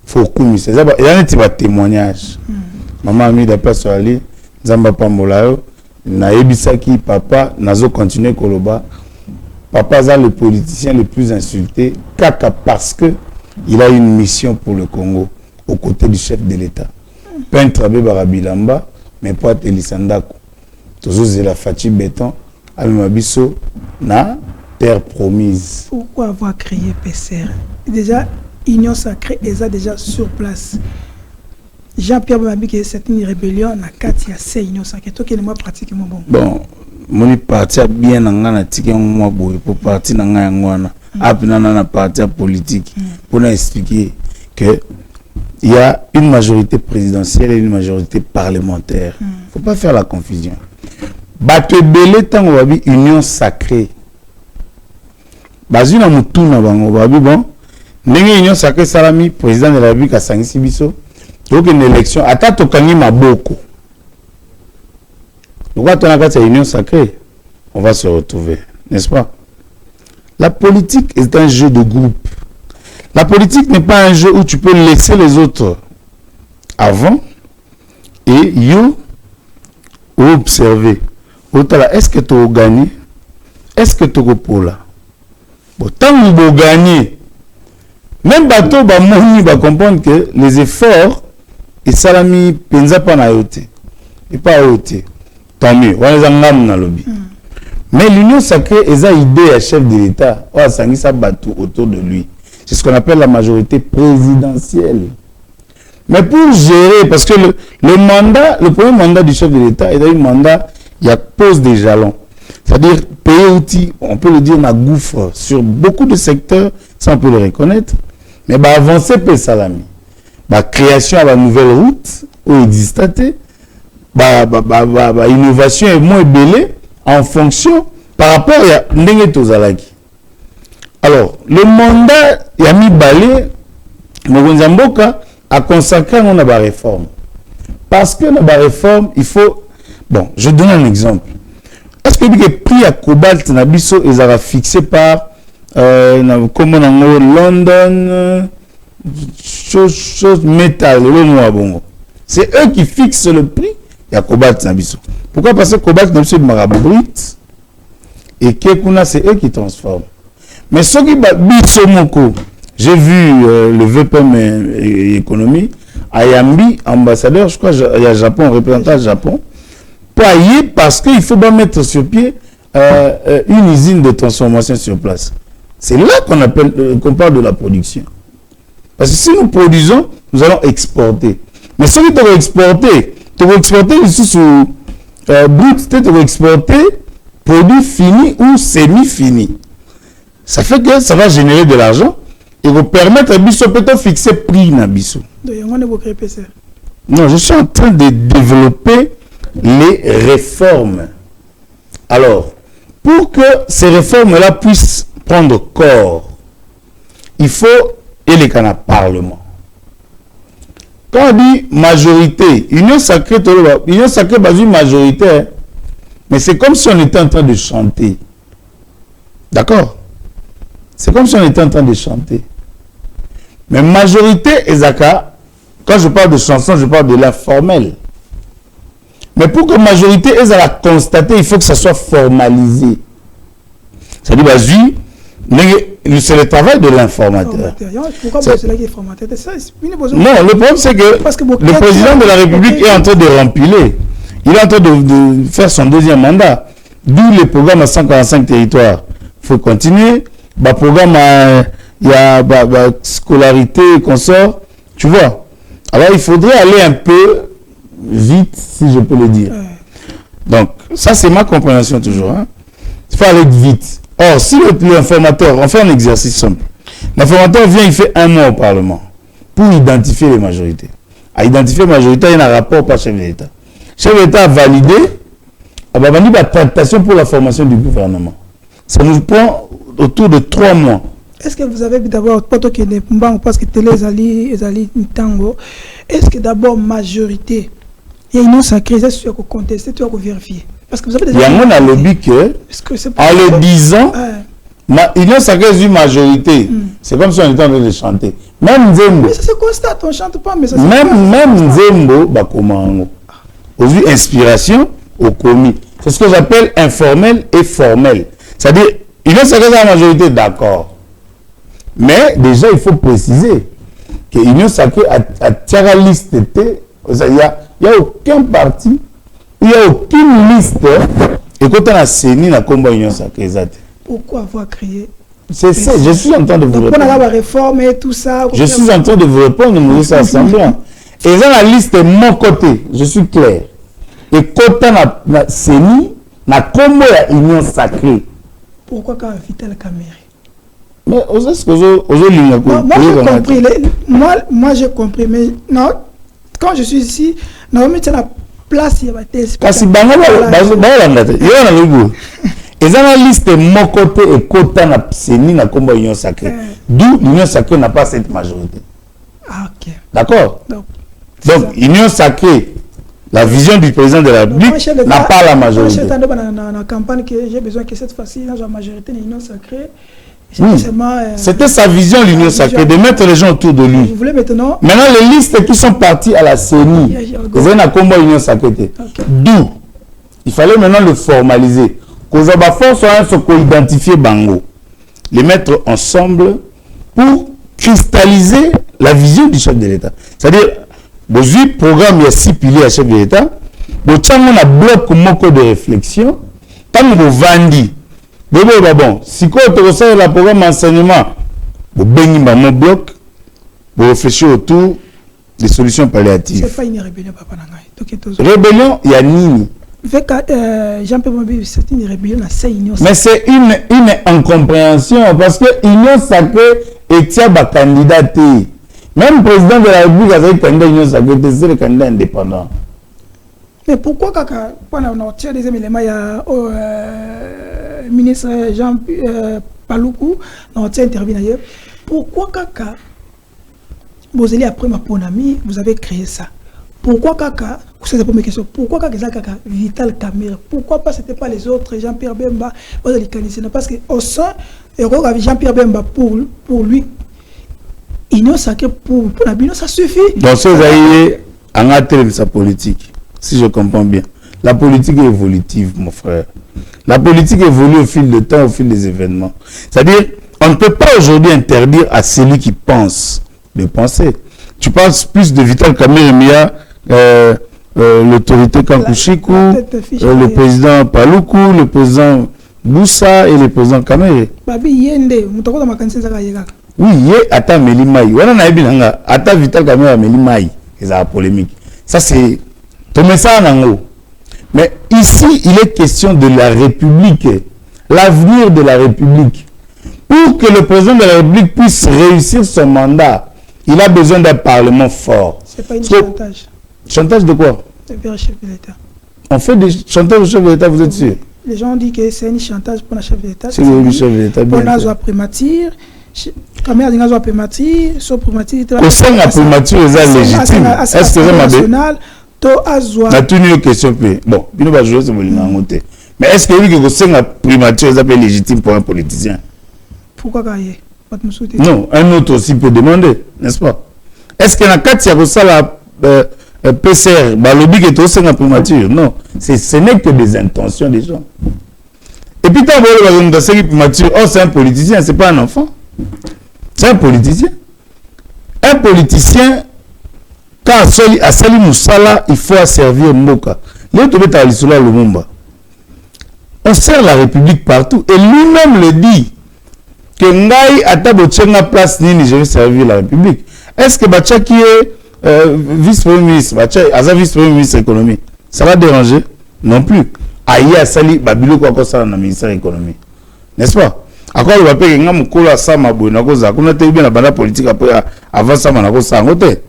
Faut comme c'est ça. Il y a un petit témoignage. Maman a mis des place sur aller nzamba pambola yo na ebisaki papa nazo continuer koloba. Papa est le politicien le plus insulté kaka parce que il a une mission pour le Congo aux côtés du chef de l'État. Peintre Barabilamba mais pas Elisandako. Toujours la fatigue béton, Almabiso, na terre promise.
Pourquoi avoir créé PCR? Déjà, Union Sacrée est déjà sur place. Jean-Pierre Babi qui c'est une rébellion, na Katia c'est Union Sacrée. Toi qui est moi pratiquement bon.
Bon, mon parti a bien na tiki moi boy pour parti na ngwana. Apina na parti politique pour nous expliquer que il y a une majorité présidentielle et une majorité parlementaire. Faut pas faire la confusion. Bato belé tango babi union sacrée. Bazina mutuna bango babi bon. Ndenge union sacrée salami président de la République a sangisi biso. Donc une élection ata tokangi maboko. Donc on a cette union sacrée, on va se retrouver, n'est-ce pas? La politique est un jeu de groupe. La politique n'est pas un jeu où tu peux laisser les autres avant et you observer. Est-ce que tu as gagné? Est-ce que tu as gagné? Bon, tant que tu as gagné, même bateau va comprendre que les efforts et salami penza pas na yote et pas yote. Tant mieux. On les a dans lobby. Mais l'union sacrée est une idée à chef de l'État. On a sangui sa bateau autour de lui. C'est ce qu'on appelle la majorité présidentielle. Mais pour gérer, parce que le mandat, le premier mandat du chef de l'État est un mandat, il y a pose des jalons. C'est-à-dire, payer outils, on peut le dire, on a gouffre sur beaucoup de secteurs, ça on peut le reconnaître. Mais bah, avancer peut salami. Bah, création à la nouvelle route, où existate, innovation est moins belée en fonction par rapport à Ndenge Tozalaki. Alors, le mandat Yami Balé, Mogonzamboka a consacré à la réforme. Parce que la réforme, il faut... Bon, je donne un exemple. Est-ce que le prix à cobalt Nabiso est fixé par comment London, chose métal, c'est eux qui fixent le prix à cobalt Nabiso. Pourquoi? Parce que cobalt Nabiso est marabout brut et Kekuna, c'est eux qui transforment. Mais ce qui Bisomoko, j'ai vu le VPM économie, Ayambi, ambassadeur, je crois, il y a Japon, représentant Japon, payer parce qu'il faut pas mettre sur pied une usine de transformation sur place. C'est là qu'on parle de la production. Parce que si nous produisons, nous allons exporter. Mais ce qui tu vas exporter ici sur brut, tu vas exporter produit fini ou semi-fini. Ça fait que ça va générer de l'argent et vous permettre à Bissot peut-être fixer prix na Bissot. Non, je suis en train de développer les réformes. Alors, pour que ces réformes-là puissent prendre corps, il faut élire un parlement. Quand on dit majorité, union sacrée, basée majoritaire, mais c'est comme si on était en train de chanter. D'accord? C'est comme si on était en train de chanter. Mais majorité, Ezaka, quand je parle de chanson, je parle de l'informel. Mais pour que majorité Ezaka constater, il faut que ça soit formalisé. C'est-à-dire, c'est le travail de l'informateur.
Pourquoi c'est là qui est formateur?
Non, le problème c'est que le président de la République est en train de rempiler. Il est en train de faire son deuxième mandat. D'où le programme à 145 territoires. Il faut continuer. Le programme, il y a scolarité, consort. Tu vois. Alors, il faudrait aller un peu vite, si je peux le dire. Donc, ça, c'est ma compréhension toujours. Hein. Il faut aller vite. Or, si l'informateur, on fait un exercice simple. L'informateur vient, il fait un mois au Parlement pour identifier les majorités. À identifier les majorités, il y a un rapport par chef de l'État. Le chef de l'État a validé, Ababandi ba tractation pour la formation du gouvernement. Ça nous prend autour de 3 mois.
Est-ce que vous avez d'abord, parce que télé Ezali Tango, est-ce que d'abord majorité, il y a une sacrée, est-ce que tu as contesté, tu as vérifié? Parce que vous avez déjà.
Il y a un lobby que, en le disant, l'union sacrée est une majorité. C'est comme si on était en train de chanter. Même Nzembo.
Mais ça se constate, on ne chante pas, mais ça se
même Nzembo, bah comment au vu inspiration, au commis. C'est ce que j'appelle informel et formel. C'est-à-dire, l'union sacrée est la majorité, d'accord. Mais déjà, il faut préciser que l'union sacrée a tiré la liste. Il n'y a aucun parti, il n'y a aucune liste. Et quand on a saigné la combat l'union sacrée,
pourquoi avoir créé?
C'est ça, je suis en train de vous répondre.
On a la réforme et tout ça.
Je suis en train de vous répondre, nous sommes assemblant. Et dans la liste de mon côté, je suis clair. Et quand on a saigné, la combat l'union sacrée.
Pourquoi quand Vital Kamerhe?
Mais est-ce que aujourd'hui,
moi j'ai compris, mais non, quand je suis ici, normalement c'est la place il y a des
parce que et dans la liste de mon côté et côté na seni na combat union sacrée, d'où l'union sacrée n'a pas cette majorité.
Ah, ok.
D'accord. Donc union sacrée, la vision du président de la République n'a pas la majorité.
Moi j'ai dans la campagne que j'ai besoin que cette fois-ci la majorité de l'union sacrée.
C'était sa vision, l'union sacrée, de mettre les gens autour de lui.
Vous voulez maintenant
les listes qui sont parties à la CENI, ils ont un combat union sacrée. D'où il fallait maintenant le formaliser. Qu'on soit identifier Bango, les mettre ensemble pour cristalliser la vision du chef de l'État. C'est-à-dire, le programme, il y a 6 piliers à chef de l'État. Le a bloc de réflexion. Tant que vous vendez. Bon, si vous avez le programme d'enseignement, vous bénissez mon bloc, vous réfléchissez autour des solutions palliatives.
C'est pas une rébellion, papa.
Rébellion, il y a Nini.
Jean-Pierre Mobi, c'est une rébellion à 6 unions.
Mais c'est une incompréhension parce que l'union sacrée est un candidat. Même le président de la République a été candidat à l'union sacrée, c'est le candidat indépendant.
Mais pourquoi quand on tire des éléments, il y a le ministre Jean Paloukou, on tient intervenu ailleurs. Pourquoi quand vous allez après ma bonne amie, vous avez créé ça? Pourquoi Kaka, c'est la première question, pourquoi Kaka Vital Kamerhe? Pourquoi pas c'était pas les autres, Jean-Pierre Bemba, parce qu'au sein, Jean-Pierre Bemba, pour lui, union sacrée pour la bino, ça suffit.
Donc ça, vous avez en sa politique, si je comprends bien. La politique est évolutive, mon frère. La politique évolue au fil du temps, au fil des événements. C'est-à-dire, on ne peut pas aujourd'hui interdire à celui qui pense de penser. Tu penses plus de Vital Kamerhe, mais il y a l'autorité Kankushiku, le président Paloukou, le président Boussa et le président Kamerhe. Oui, il y a Ata Melimaï. Ata Vital Kamerhe Melimaï. C'est la polémique. Ça, c'est ton message en haut. Mais ici, il est question de la République, l'avenir de la République. Pour que le président de la République puisse réussir son mandat, il a besoin d'un parlement fort.
C'est pas une chantage.
Chantage de quoi?
Vers le chef de l'État.
On fait des chantages au chef de l'État, vous êtes sûr?
Les gens disent que c'est un chantage pour le chef de l'État.
C'est le chef de l'État.
Pour la primature, Kamerhe a une primature, son primature.
Au sein de la primature, c'est légitime. Est-ce que c'est ma la tenue question bon, il va jouer ce mais est-ce que la primature est légitime pour un politicien?
Pourquoi
non, un autre aussi peut demander, n'est-ce pas? Est-ce qu'il y a la PCR, le lobby est aussi la primature? Non, ce n'est que des intentions des gens. Et puis, quand vous avez une primature, c'est un politicien, ce n'est pas un enfant. C'est un politicien. Un politicien, quand à Sali Moussala, il faut servir Mboka. On sert la République partout. Et lui-même le dit. Que Ngaï a place ni je vais servir la République. Est-ce que Bacha qui est vice-premier ministre, Bacha vice-premier ministre économie, ça va déranger? Non plus. Aïe a sali Babilo quoi ça dans le ministère de l'économie. N'est-ce pas? À quoi le papier que ngam kola sama boy na koza, qu'on a été bien la bande politique après avant ça na koza ngote.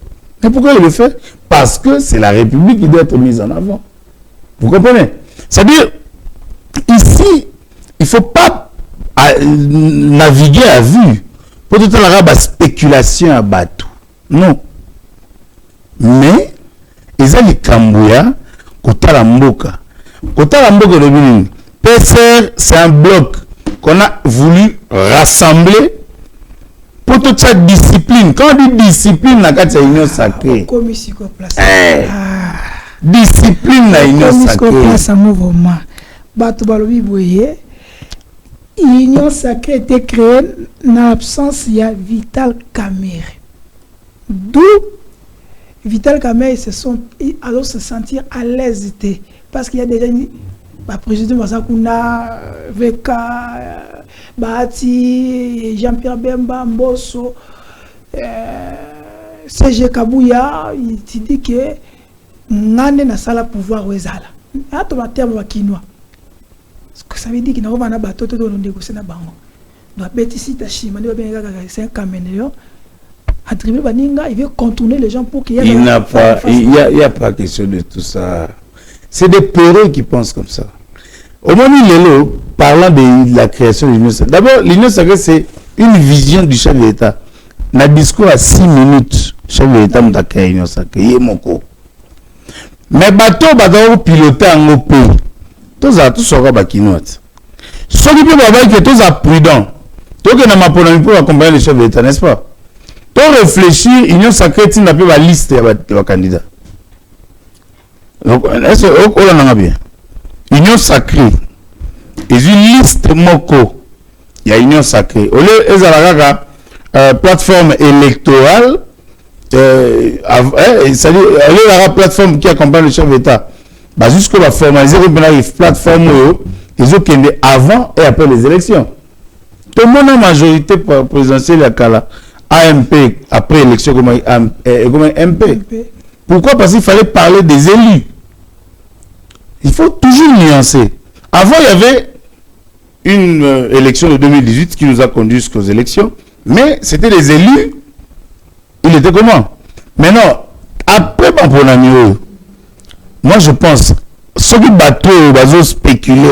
Mais pourquoi il le fait? Parce que c'est la République qui doit être mise en avant. Vous comprenez? C'est-à-dire Ici, il ne faut pas naviguer à vue pour tout la spéculation à bateau. Non. Mais, ils ont les Kambouya, Kota la Mboka. Kota la Mboka de Bénin. PCR, c'est un bloc qu'on a voulu rassembler pour toute cette discipline. Quand on dit discipline, la carte, c'est union sacrée. Discipline, la union sacrée.
L'union sacrée était créée dans l'absence de Vital Kamerhe. D'où Vital Kamerhe alors se sentir à l'aise. Parce qu'il y a déjà le président Masakuna, VK, Bahati, Jean-Pierre Bemba, Mbosso, CG Kabouya, il dit que Nane n'a pas le pouvoir. Il y a un terme chinois. Ce que ça veut dire qu'il n'y a pas de bateau de négocier na bango. Donc ici Tachima, c'est un caméléon. Attribué Baninga, il veut contourner les gens pour qu'il y ait.
Il n'y a pas question de tout ça. C'est des peureux qui pensent comme ça. Au moment où parlant de la création de l'Union sacrée, d'abord l'Union sacrée c'est une vision du chef de l'État. Dans le discours à 6 minutes, le chef de l'État m'a créé l'Union sacrée. Il est mon co. Mais bateau piloter en pays. Tous à tous sera bakinote. Ceux qui peuvent avoir que tous à prudent. Toi qui n'as pas pour accompagner le chef de l'État, n'est-ce pas? Toi réfléchir, Union sacrée, tu n'as pas la liste de candidats. Donc, est-ce que on a bien? Union sacrée. Ils ont une liste moko. Il y a Union sacrée. Au lieu de plateforme électorale, c'est-à-dire, au lieu de la plateforme qui accompagne le chef de l'État. Bah, jusqu'à la formaliser une plateforme ils ont qu'elle avant et après les élections. Tout le monde a majorité présidentielle à Kala, AMP après l'élection comme MP. Pourquoi? Parce qu'il fallait parler des élus. Il faut toujours nuancer. Avant, il y avait une élection de 2018 qui nous a conduit jusqu'aux élections, mais c'était les élus. Il était comment? Maintenant, après Pamponamio, moi je pense, ceux qui bateau, ils spéculer,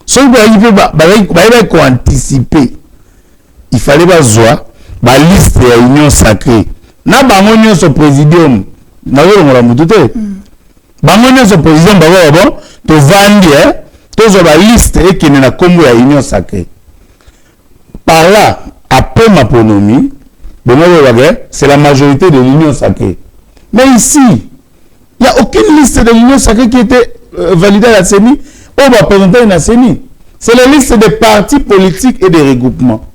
ceux qui anticiper, il fallait la liste de l'Union sacrée. Na bangonio so présidium, na la mutute. Bangonio so présidium, bon, to vandi, to la liste et qui n'a comme la Union sacrée. Par là, après ma ponomie, c'est la majorité de l'Union sacrée. Mais ici, il n'y a aucune liste de l'Union sacrée qui était validée à la CENI ou va présenter à la CENI. C'est la liste des partis politiques et des regroupements.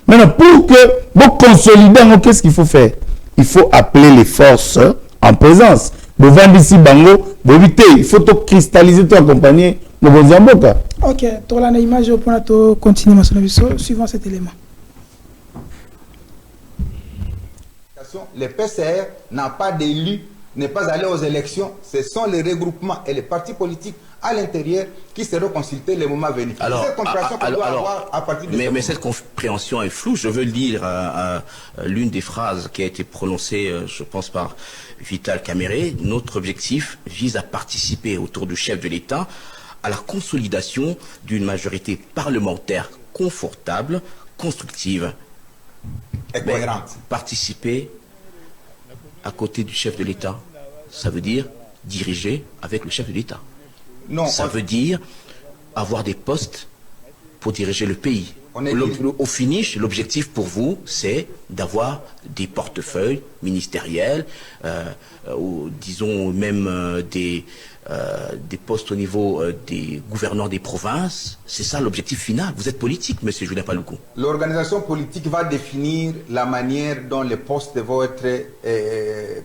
Maintenant, pour que vous consolider, qu'est-ce qu'il faut faire? Il faut appeler les forces en présence. Devant d'ici Bango, il faut tout cristalliser, tout accompagner le Bozamboka.
Ok, tu as l'image pour continuer suivant cet élément.
Les PCR n'ont pas d'élu, n'est pas allé aux élections. Ce sont les regroupements et les partis politiques à l'intérieur qui seront consultés les moments venus.
Alors,
cette compréhension qu'on doit avoir à partir de
mais cette compréhension est floue. Je veux lire l'une des phrases qui a été prononcée, je pense, par Vital Kamerhe. Notre objectif vise à participer autour du chef de l'État à la consolidation d'une majorité parlementaire confortable, constructive
et cohérente.
Participer à côté du chef de l'État, ça veut dire diriger avec le chef de l'État.
Non,
ça veut dire avoir des postes pour diriger le pays. Au finish, l'objectif pour vous, c'est d'avoir des portefeuilles ministériels, ou disons même des postes au niveau des gouverneurs des provinces. C'est ça l'objectif final. Vous êtes politique, monsieur Julien Paluku.
L'organisation politique va définir la manière dont les postes vont être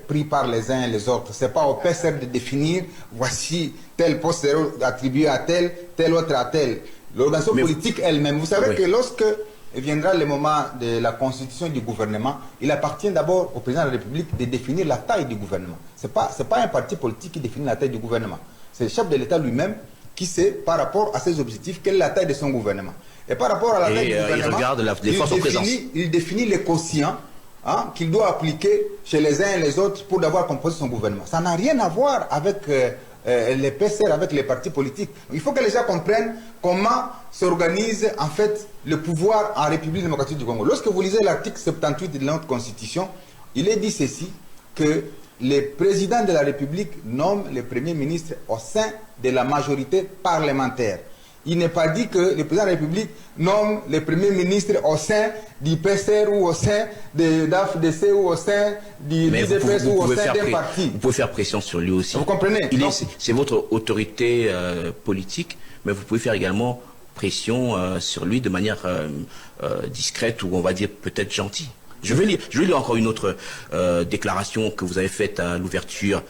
pris par les uns et les autres. Ce n'est pas au PCR de définir, voici tel poste attribué à tel autre à tel. L'organisation politique elle-même. Vous savez que lorsque viendra le moment de la constitution du gouvernement, il appartient d'abord au président de la République de définir la taille du gouvernement. Ce n'est pas un parti politique qui définit la taille du gouvernement. C'est le chef de l'État lui-même qui sait, par rapport à ses objectifs, quelle est la taille de son gouvernement. Et par rapport à la taille du gouvernement, il définit les quotients qu'il doit appliquer chez les uns et les autres pour d'avoir composé son gouvernement. Ça n'a rien à voir avec les PCR avec les partis politiques. Il faut que les gens comprennent comment s'organise en fait le pouvoir en République démocratique du Congo. Lorsque vous lisez l'article 78 de notre Constitution, il est dit ceci, que le président de la République nomme le premier ministre au sein de la majorité parlementaire. Il n'est pas dit que le président de la République nomme le premier ministre au sein du PCR ou au sein de l'AFDC ou au sein du DPS ou au sein d'un parti.
Vous pouvez faire pression sur lui aussi.
Vous comprenez?
C'est votre autorité politique, mais vous pouvez faire également pression sur lui de manière discrète ou on va dire peut-être gentille. Je vais lire encore une autre déclaration que vous avez faite à l'ouverture.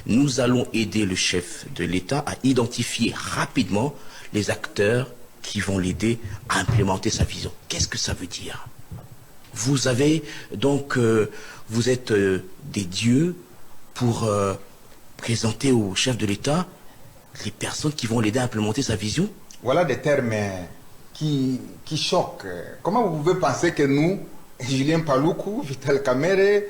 Nous allons aider le chef de l'État à identifier rapidement les acteurs qui vont l'aider à implémenter sa vision. Qu'est-ce que ça veut dire? Vous avez donc, vous êtes des dieux pour présenter au chef de l'État les personnes qui vont l'aider à implémenter sa vision?
Voilà des termes qui choquent. Comment vous pouvez penser que nous, Julien Paluku, Vital Kamerhe,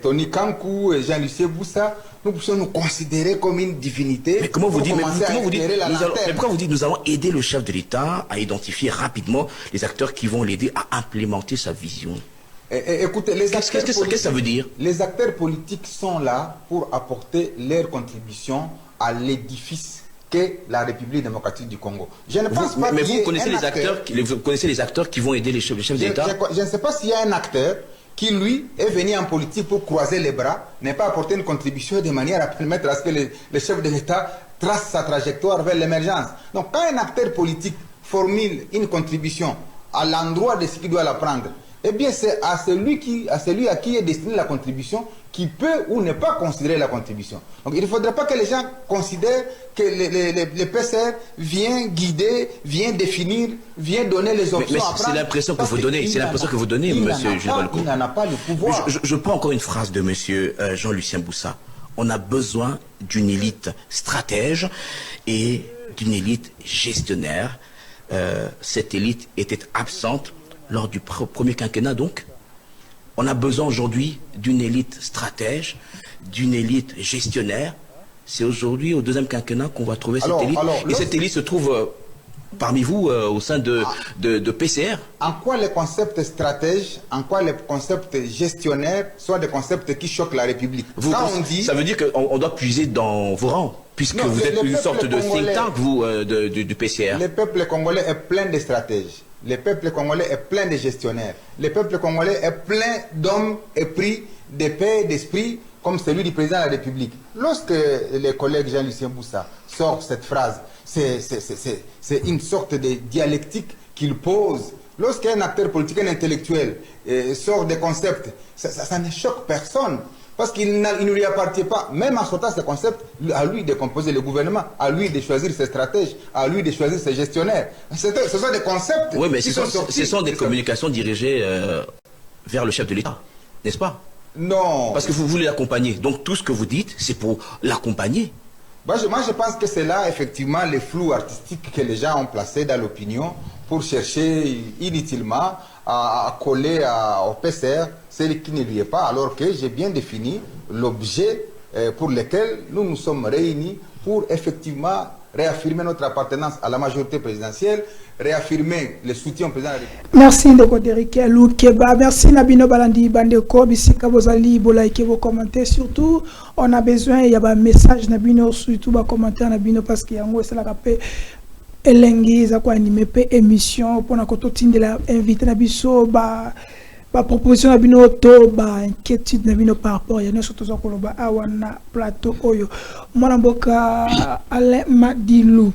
Tony Kankou et Jean-Lucien Boussa, nous pouvons nous considérer comme une divinité.
Mais comment vous dites, pourquoi vous dites nous allons aider le chef de l'État à identifier rapidement les acteurs qui vont l'aider à implémenter sa vision?
Écoutez, qu'est-ce
que ça veut dire?
Les acteurs politiques sont là pour apporter leur contribution à l'édifice qu'est la République démocratique du Congo. Je ne pense pas
mais vous connaissez vous connaissez les acteurs qui vont aider les chefs d'État?
Je ne sais pas s'il y a un acteur qui, lui, est venu en politique pour croiser les bras, n'est pas apporter une contribution de manière à permettre à ce que le chef de l'État trace sa trajectoire vers l'émergence. Donc, quand un acteur politique formule une contribution à l'endroit de ce qu'il doit la prendre, eh bien, c'est à celui à qui est destinée la contribution qui peut ou ne pas considérer la contribution. Donc, il ne faudrait pas que les gens considèrent que les PCR vient guider, vient définir, vient donner les options.
Mais c'est l'impression que vous donnez, monsieur Gilles Paluku.
Il n'en a pas le pouvoir.
Je prends encore une phrase de monsieur Jean-Lucien Boussa. On a besoin d'une élite stratège et d'une élite gestionnaire. Cette élite était absente lors du premier quinquennat, donc. On a besoin aujourd'hui d'une élite stratège, d'une élite gestionnaire. C'est aujourd'hui, au deuxième quinquennat, qu'on va trouver cette élite. Et cette élite se trouve parmi vous, au sein de PCR.
En quoi les concepts stratèges, en quoi les concepts gestionnaires sont des concepts qui choquent la République?
Ça veut dire qu'on doit puiser dans vos rangs, puisque vous êtes une sorte de think tank, vous, du PCR.
Le peuple congolais est plein de stratèges. Le peuple congolais est plein de gestionnaires. Le peuple congolais est plein d'hommes épris de paix et d'esprit comme celui du président de la République. Lorsque les collègues Jean-Lucien Boussa sortent cette phrase, c'est une sorte de dialectique qu'il pose. Lorsqu'un acteur politique, un intellectuel sort des concepts, ça ne choque personne. Parce qu'il ne lui appartient pas, même en sortant ces concepts, à lui de composer le gouvernement, à lui de choisir ses stratèges, à lui de choisir ses gestionnaires. Ce sont des concepts.
Oui, mais ce sont des communications dirigées vers le chef de l'État, n'est-ce pas?
Non.
Parce que vous voulez l'accompagner. Donc tout ce que vous dites, c'est pour l'accompagner.
Moi, je pense que c'est là, effectivement, les flous artistiques que les gens ont placés dans l'opinion pour chercher inutilement à coller au PCR celle qui ne lui est pas, alors que j'ai bien défini l'objet pour lequel nous nous sommes réunis pour effectivement réaffirmer notre appartenance à la majorité présidentielle, réaffirmer le soutien au président de la République.
Merci Ndeko Derike Loukeba, merci Nabino Balandi Bandeko, Bisika Bozali, Bolaike vos commentaires. Surtout, on a besoin, il y a un message Nabino, surtout un commentaire Nabino parce qu'il y a un c'est la rappel. Elengi za kwa animé pe émission pour na koto tindela invité na biso ba proposition na bino to ba inquiétude na bino par rapport ya neso toza koloba awa na plateau oyo mwana mboka Alain Madilu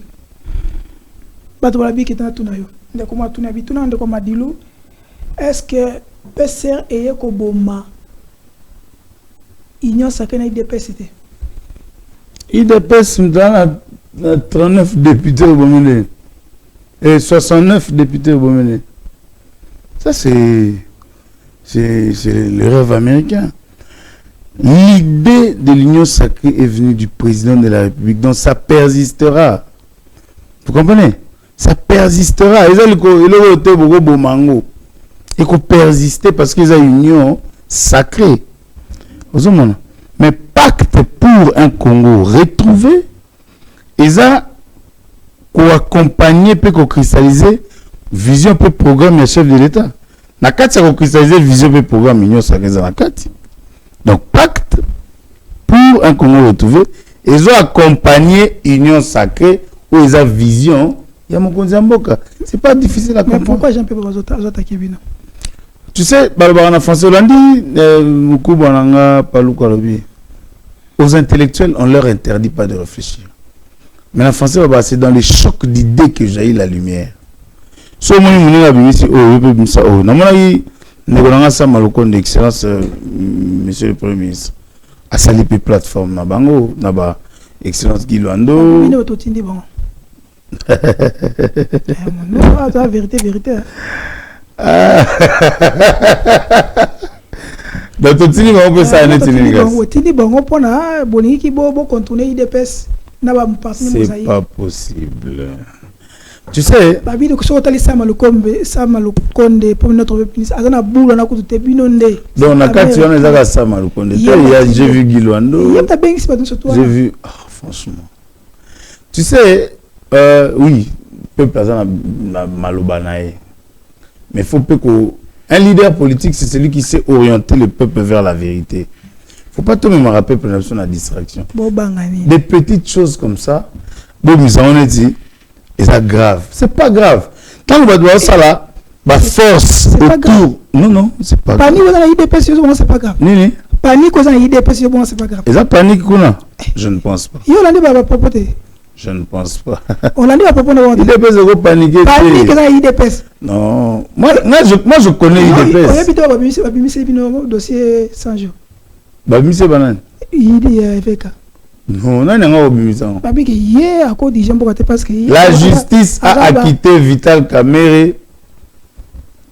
bato bala biki tana tuna yo ndeko ma tuna bituna ndeko Madilu est-ce que PCR eye ko boma union sakena IDPS
IDPS dans 39 députés au Bomene et 69 députés au Bomene. Ça, c'est le rêve américain. L'idée de l'union sacrée est venue du président de la République, donc ça persistera. Vous comprenez? Ça persistera. Il faut persister parce qu'ils ont une union sacrée. Mais pacte pour un Congo retrouvé, ils ont co-accompagner peut co-cristalliser vision peut programme le chef de l'État. Na kati ya cristalliser vision peut programme union sacrée na kati. Donc pacte pour un Congo retrouvé, ils ont accompagné union sacrée où ils ont vision. Il y a mon Mboka. C'est pas difficile à comprendre.
Mais pourquoi Jean-Pierre Bazota attaqué Bino?
Tu sais, en français, on dit aux intellectuels, on leur interdit pas de réfléchir. Mais en français, c'est dans les chocs d'idées que jaillit la lumière. Si on a d'excellence, monsieur le Premier ministre, à Salipi plateforme, na bango, na ba excellence Guiloando.
Vérité.
Donc tout tini on peut ça net tini gas.
Tini bango pona boni ki bo contourner IDPS na ba mpasini
mosaïque. C'est pas possible. Tu sais,
babi de ko tali sama le konde pour notre ministre azana bula na kutu bino nde.
Donc na kati on ezaka sama le konde. J'ai vu Guiloando.
Il y a ta bengi pas sur toi.
J'ai vu franchement. Tu sais oui, peuple azana maloba nae. Mais il faut qu'un leader politique, c'est celui qui sait orienter le peuple vers la vérité. Il ne faut pas tout me rappeler pour la distraction. Des petites choses comme ça, nous avons dit, et ça grave. C'est pas grave. Tant que vous avez ça là, ma force autour. Non, c'est pas grave.
Panique, vous avez IDPS, c'est pas grave.
Nini?
Panique, vous avez IDPS, c'est pas grave.
Et ça panique, je ne pense pas. Je ne pense pas.
On a dit à propos de
IDPS, vous paniquez.
Panique, vous avez IDPS.
Non. Moi, je connais IDPS.
On a plutôt un dossier 100 jours.
Babimisi banane.
IDFK.
Non, on a un obimisa. La justice a acquitté Vital Kamerhe.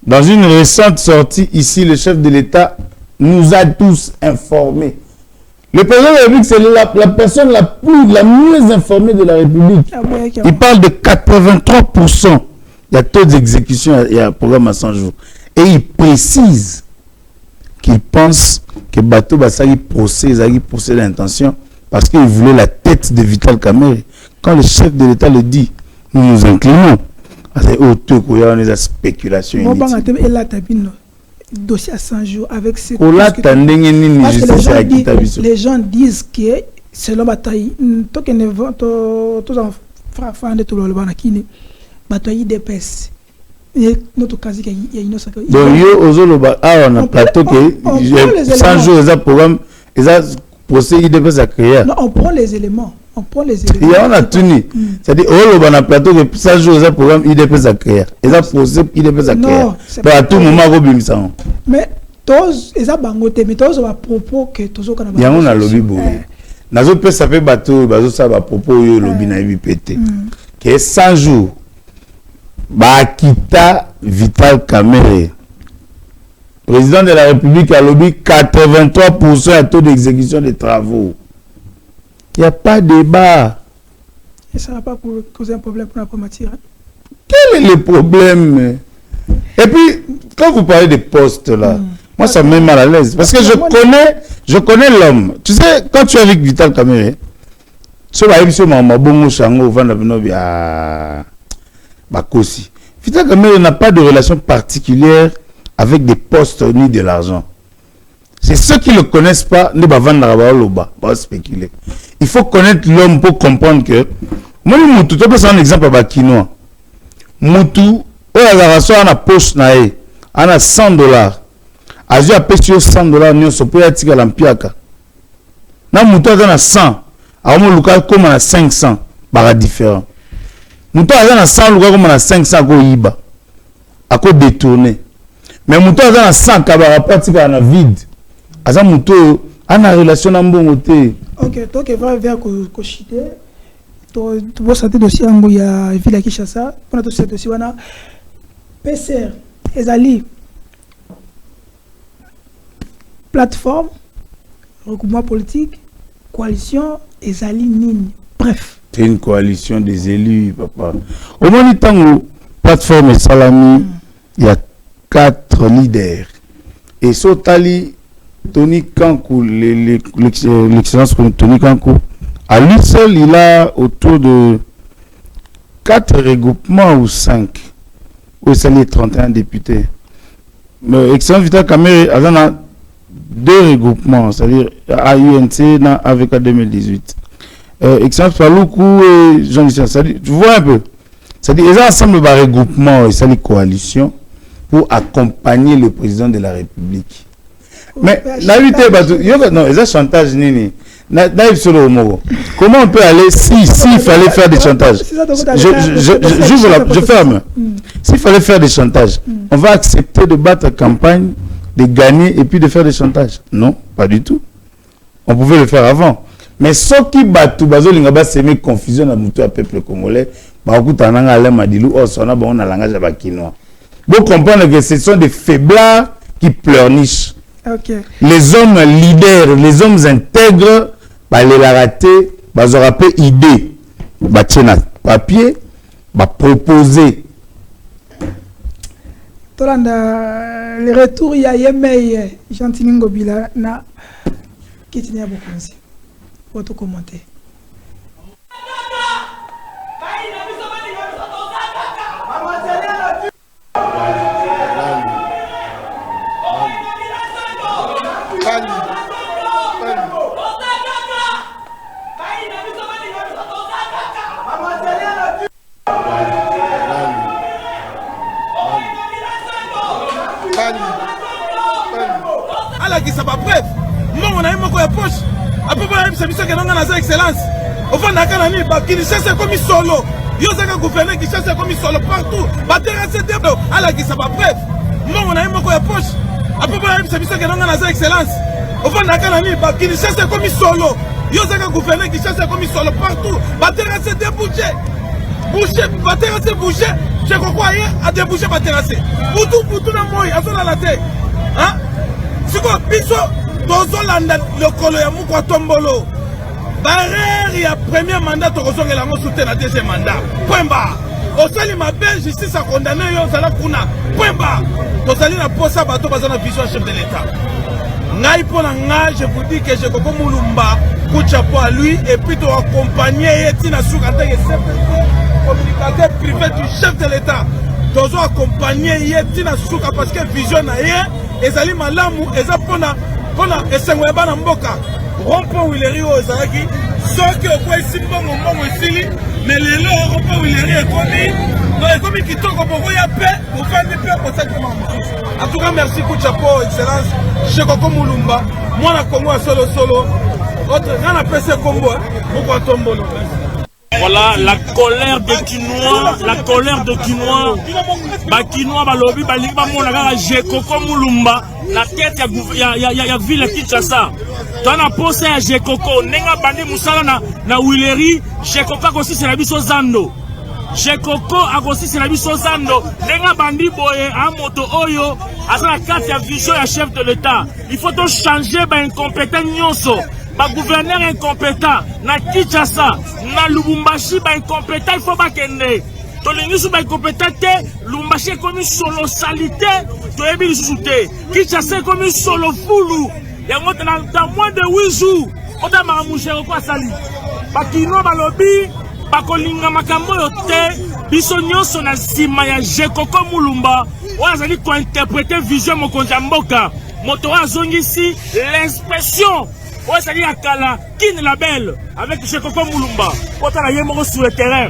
Dans une récente sortie ici, le chef de l'État nous a tous informés. Le président de la République, c'est la personne la mieux informée de la République. Il parle de 83%. Il y a taux d'exécution, il y a un programme à 100 jours. Et il précise qu'il pense que Bateau Bassari procède d'intention parce qu'il voulait la tête de Vital Kamerhe. Quand le chef de l'État le dit, nous nous inclinons. C'est autre qu'il y a des spéculations inutiles.
Dossier à 100 jours avec ces les gens disent que selon bataille tout que ne tous en frafan de tout le banakine bataille DPS et notre cas il y a une autre
donc yo ozoloba on a plateau que 100 jours les programme les procès IDPS à créer.
Non, on prend les éléments.
Il y a un tuni. C'est-à-dire, on a plateau que 100 jours, les programme IDPS à créer. Les procès IDPS à créer. À tout moment, on
mais tous, ils ont bangoté, mais tous ont à propos que tous ont
il y a un lobby bourré. Nazo peut ça fait bateau, bazo ça va propos yo lobby na pété. Que 100 jours, ba kita Vital Kamerhe. Président de la République a lobby 83% à taux d'exécution des travaux. Il n'y a pas de débat.
Et ça ne va pas causer un problème pour la matière.
Quel est le problème? Et puis, quand vous parlez des postes là, moi ça me met mal à l'aise. Parce que je connais l'homme. Tu sais, quand tu es avec Vital Kamerhe, Vital Kamerhe n'a pas de relation particulière avec des postes ni de l'argent. C'est ceux qui ne le connaissent pas, ne va vendre pas spéculer. Il faut connaître l'homme pour comprendre que moi Moutou, tu peux un exemple à Bakinois. Moutou, la a poche nae, a $100. Azu a payé $100 nous so peut attirer l'ampiaka. Na Moutou a 100, a mo luka comme à 500, bara différent. Moutou a 100 luka comme à 500 ko yiba. A ko détourner. Mais Moutou a 100 kabara pratique na vide. Aza Moutou a une relation na mbongo te.
OK, donc il va vers Kochité. To santé dossier en ya ville Kinshasa, pour notre dossier dossier wana PCR ezali plateforme regroupement politique coalition ezali nini bref
c'est une coalition des élus papa au moment tango plateforme salami il y a 4 leaders et Sotali Tony Kankou l'excellence Tony Kankou À lui seul, il a autour de 4 regroupements ou 5. Où il y a 31 députés. Mais Excellence Vital Kamerhe a 2 regroupements, c'est-à-dire AUNC dans AVK 2018. Excellence Paloukou et Jean-Michel, tu vois un peu. C'est-à-dire ils ont ensemble de regroupements et une coalition pour accompagner le président de la République. Mais la vérité, non, ils ont chantage nini. Comment on peut aller s'il fallait faire des chantages? Je ferme. S'il fallait faire des chantages, on va accepter de battre la campagne, de gagner et puis de faire des chantages? Non, pas du tout. On pouvait le faire avant. Mais ce qui battent, bazolinga semer confusion dans le peuple congolais, vous comprenez que ce sont des faiblards qui pleurnichent. Okay. Les hommes leaders, les hommes intègres, les rater, ils auront pas idée, papier, proposer.
Le retour, il y a Yemei, Gentil Ngobila, na Kitinia Bokonzi. Votre commentaire.
Qui ça va bref, moi on a eu mon poche. Après on a eu cette que dans la excellence. Au fond d'accord ami, qui cherche comme solo. Yo ça que gouverner qui cherche comme solo partout. Battre des à la qui ça va bref. Moi on a eu mon poche. Après on a eu cette que dans la excellence. Au fond d'accord ami, qui cherche comme solo. Yo ça que gouverner qui cherche comme solo partout. Battre des boucher, battre boucher. Je crois à déboucher battre. Pour tout dans moi, à sur la tête. Hein? Si vous avez le colo ya mukwa tombolo, barrière il y a premier mandat, tu reçois la soutien à deuxième mandat. Point barre. Au salut ma belle justice a condamné Yozala Kuna. Point barre. Au salut la poste à bateau basé dans la vision chef de l'État. Je vous dis que je comprends Moulumba, coup de chapeau à lui et puis tu accompagner Tina Soukata, communicateur privé du chef de l'État. Tu dois accompagner Tina Soukata parce que vision n'a rien. Ezali malamu ezapona pona esengo ya bana mboka rompo wileri o ezalaki soki okwa isimbongo mbongo esili mais lelo rompo wileri ekomi kitoko poko ya pe ofandi pe kosaki mamususu. En tout cas merci coup de chapeau excellence Chekoko Mulumba mwana Kongo ya solo autre ngana pese kombo moko tombolo.
Voilà la colère des Kinois, Bakinois balobi balingi bamona kaka Chekoko Mulumba la tête ya ville Kinshasa. Tona posa ya Chekoko nenga bandi musala na Wileri Chekoko aussi c'est la biso zando. Chekoko aussi c'est la biso zando nenga bandi boye a moto oyo asa carte ya vision ya chef de l'État. Il faut donc changer ba incompétent nyonso. Ba gouverneur incompétent na Kinshasa na Lubumbashi ba incompétent il faut ba kende to lingisu ba incompétent Lubumbashi comme solo salité to ebi lisuté Kinshasa comme solo fulu yango dans moins de 8 jours ota maramushero kwa sali ba kino balobi ba kolinga makambo yote biso nyonso na sima ya Chekoko Mulumba wazali ko interpréter vision mokonza mboka moto azongisi l'inspection. Ouais, ça dit à Kala, qui la belle avec Chekoko Mulumba. Quand on a yémo sur le terrain,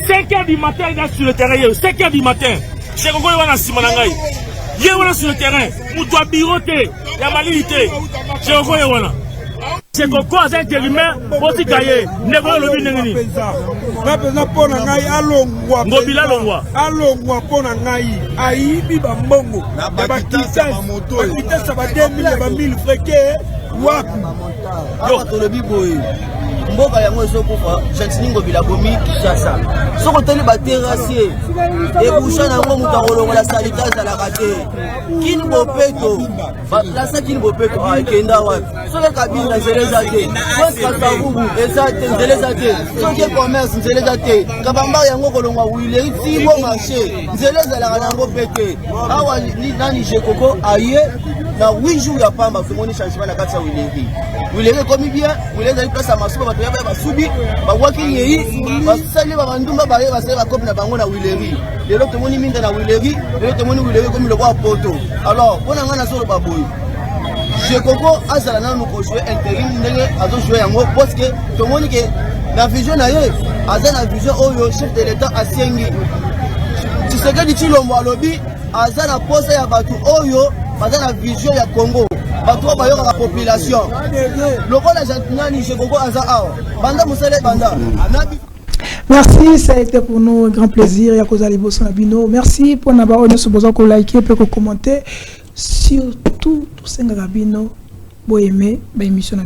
5h du matin, il est sur le terrain. 5h du matin, Chekoko est Simanangai. Il est sur le terrain. Moutoua biroté, il y a malilité. Chekoko est là. Chekoko a un intérimaire, aussi caillé. N'est pas le binengini.
Rapena pona ngai alongwa.
Ngobila longwa.
Alongwa pona ngai. Aibi bambongo. Ba kitesa ba 2000 ba 1000 freke.
Yo tolobi boy mboka yango ezokufa Gentil Ngobila bomi Kinshasa soko teli ba terrassier e boucha nango muta kolongola salita za la kate kin bopeto la sa kin bopeto ay kenda wa soko kabinda zeleza te kwa sabubu ezate zeleza te soko commerce zeleza te kabamba yango kolongwa wile ti bo marché zeleza la nango pete awa ni nani Chekoko aye na 8 jours ya pamba fumoni changement na kati ya Wileri comme bien Wileri place à maso ba bato ya ba subi ba waki yei ba sali ba ndumba ba ba sala kopi na bango na wileri lelo to moni minda na wileri lelo to moni wileri comme le roi poto alors pona ngana solo ba boy Jekoko azala nanu ko jouer intérim ndenge azo jouer yango parce que to moni ke la vision na ye azana vision oyo chef de l'état asengi Tshisekedi Tshilombo alobi azana pose ya batu oyo bazana vision ya Congo batu ba yoka la population lokola jantinani Jekoko aza awa banda musale banda
Merci, ça a été pour nous un grand plaisir. Merci pour nous avoir besoin de liker, de commenter. Surtout, tout ce que vous avez aimé, l'émission.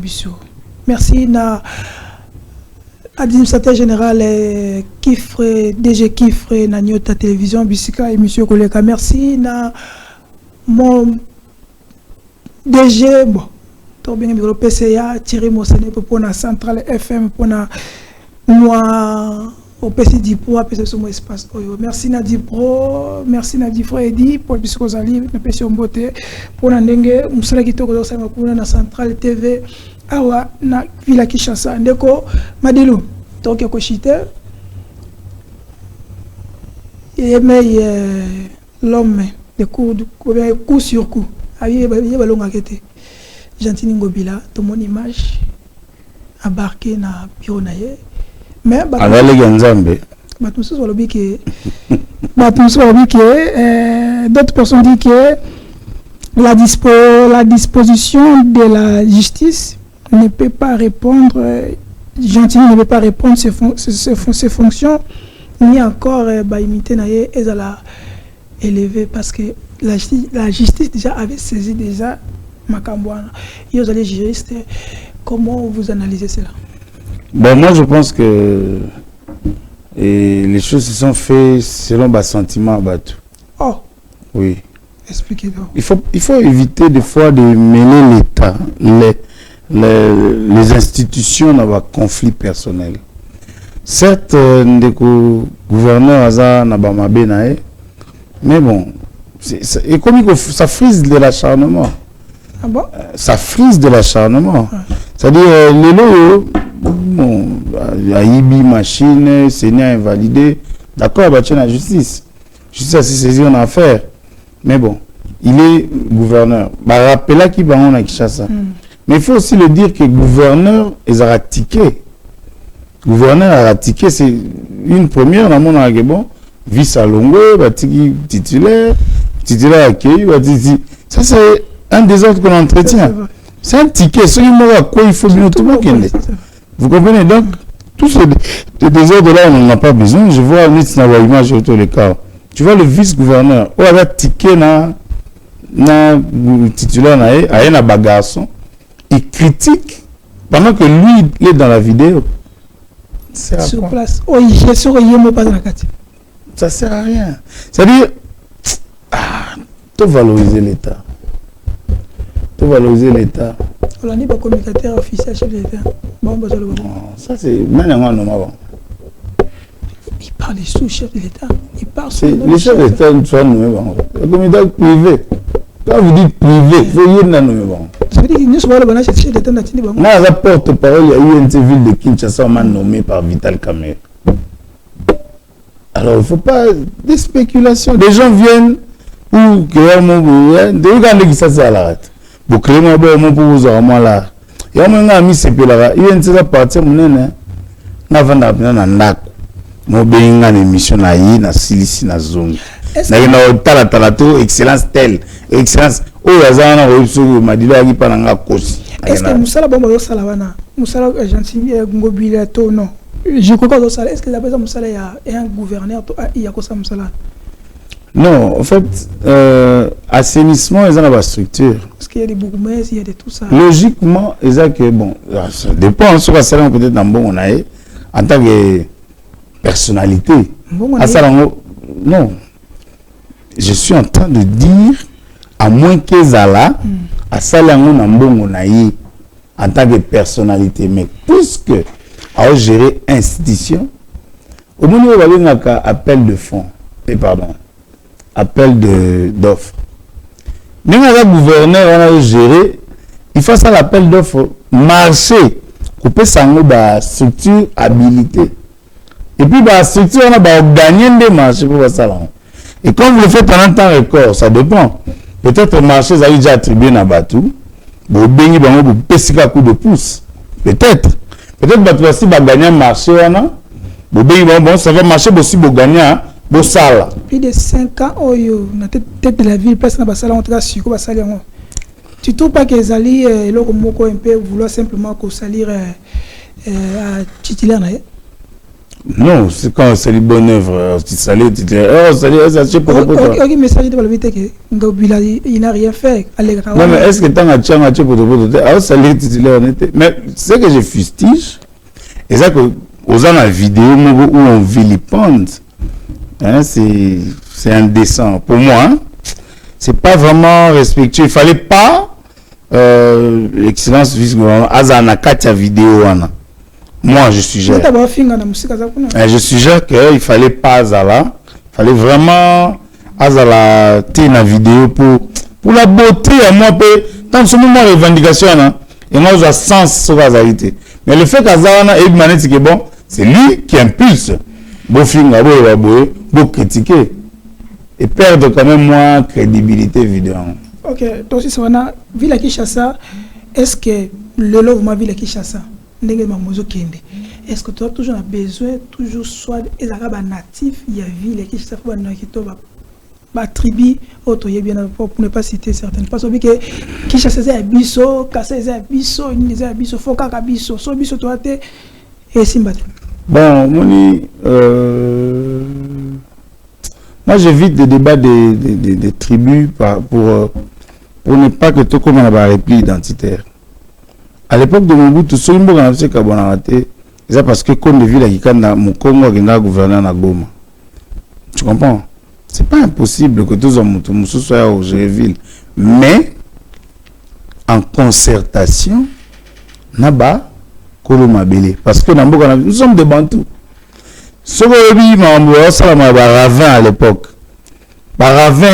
Merci à l'administrateur général Kifre, DG Kifre, na Nyota Télévision, Bissika et Monsieur Koleka. Merci à mon DG, bon, le PCA, Thierry Mossene pour la centrale FM, pour la moi au PC Dipro à PC sur mon espace. Merci Nadipro, merci Nadifro Edi pour le biscuit Zali, le PC Mbote pour la Ndenge, Moussala Kitoko dans la centrale TV, Awa na Villa Kinshasa. Ndeko Madilou, Tokyo Koshite, et l'homme de coup sur coup. Aïe, ballon à côté. Gentini Ngobila, ton mon image embarqué na bureau naie. Mais d'autres personnes disent que la disposition de la justice ne peut pas répondre, Gentini ne peut pas répondre ses fonctions, ni encore imiter naie et la élever parce que la justice déjà avait saisi déjà Makambouana. Et vous allez juristes, comment vous analysez cela?
Bon, moi je pense que les choses se sont faites selon ma sentiment à tout.
Oh.
Oui.
Expliquez-nous.
Il faut éviter des fois de mêler l'État, les institutions dans un conflit personnel. Certes, le gouverneur a n'a pas mais bon, et comme ça frise de l'acharnement.
Ah bon?
Ça frise de l'acharnement. C'est-à-dire, les lots, bon, Aïbi, machine, Seigneur invalidé, d'accord, bah, la justice. Justice a saisi en affaire. Mais bon, il est gouverneur. Bah, rappelez qui va on a Kinshasa. Mais il faut aussi le dire que gouverneur est ratiqué. Gouverneur a ratiqué, c'est une première dans mon bon, vice à Longo, titulaire accueilli, ça c'est un des autres qu'on entretient. C'est un ticket, ce à quoi il faut bien tout le monde. Vous comprenez donc, tous ces désordres-là, on n'en a pas besoin. Je vois une image autour des cas. Tu vois le vice-gouverneur, où il a ticket na titulaire na un bagarson, il critique pendant que lui il est dans la vidéo.
Sur place. Oh, il sur Yemo pas dans la carte.
Ça sert à rien. C'est-à-dire, tout valoriser l'État. Tout valoriser l'État.
On n'est pas communicateur officiel chef de l'État. Bon,
ça c'est maintenant normal.
Il parle des sous-chefs de l'État. Il parle
les chefs de l'État ne sont nommés. Le communicateur privé. Quand vous dites privé, il faut y aller nommé.
Ça veut dire que nous sommes là, chef d'État.
Moi, la porte-parole, il y a eu une ville de Kinshasa nommée par Vital Kamerhe. Alors, il ne faut pas des spéculations. Des gens viennent ou qui ont qui ça à la vous créez mon pour vous avoir là. Il y a un ami c'est que là, il y a une partie mon avant d'apprendre mon bien une émission na yi na silisi na zone. Na ina tala excellence telle excellence oh yazana ko madilo aki pa nga kosi.
Est-ce que musala bomba yo sala wana? Musala gentil ngobila to non. Je crois que ça est-ce que la personne musala est un gouverneur il y a quoi ça musala?
Non, en fait, assainissement, ils ont la structure.
Parce qu'il y a des bourgmestres, il y a de tout ça.
Logiquement, ils ont que, bon, ça dépend, sur la salle, peut-être dans bon, on a en tant que personnalité. Bon, non, je suis en train de dire, à moins que Zala, à Salango, on a en tant que personnalité, mais puisque, à gérer institution, au moment où on a un appel de fonds, et pardon, appel d'offres. Même le gouverneur, on a géré, il faut ça l'appel d'offres marché. couper ça ba structure habilité et puis ba structure on a ba gagner des marchés pour ça là. Et quand vous le faites pendant un temps record, ça dépend. Peut-être le marché ça déjà attribué na batou. Vous béni bango vous pesika coup de pouce. Peut-être batou aussi ba gagner marché on a. Vous béni bon ça va marcher aussi pour gagner bon sala.
Plus de 5 ans oyo na tête de la ville place na ba sala on tra siko ba sala ngo. Tu trouves pas que Zali le moko un peu vouloir simplement qu'on salir à titulaire na?
Non, c'est quand c'est une bonne œuvre, tu salis, tu dis oh salut, ça c'est pour toi.
OK, mais ça dit pas le vite que Ngobila il n'a rien fait.
Non mais est-ce que tu as tchanga pour toi? Ah salut titulaire honnête. Mais c'est que je fustige. Et ça que aux en la vidéo où on vilipende. Hein, c'est indécent pour moi. Hein? C'est pas vraiment respectueux. Il fallait pas excellence vice-gouvernement azana katia vidéo wana. Moi je suggère. Je suggère qu'il fallait pas azala. Il fallait vraiment azala tina vidéo pour la beauté à moi tant ce moment revendication là et moi j'ai sens sur la vérité. Mais le fait qu'azana et manette que bon, c'est lui qui impulse. Bofinga bo critiquer et perdre quand même moins crédibilité vidéo.
OK, donc si ça va ville à Kinshasa, est-ce que le love ma ville à Kinshasa ndenge mamozo kende, est-ce que tu as toujours besoin toujours soit les arabes natifs il y a ville à Kinshasa pour na kito ba tribu auto y bien pour ne pas citer certaines parce que Kinshasa c'est biso, Kasa c'est biso, ni c'est biso, foka ka biso, so biso to ate et simbate.
Bon, moi j'évite des débats des tribus pour ne pas que tout comme on a un repli identitaire. À l'époque de Mobutu, tout le monde a fait Kabonarate, c'est parce que comme les villes qui ont mon Congo qui a gouverné à Goma. Tu comprends? C'est pas impossible que tous les gens soient au ville, mais en concertation, n'a-ba parce que nous sommes des Bantous. Ce que ça ravin à l'époque. Ravin,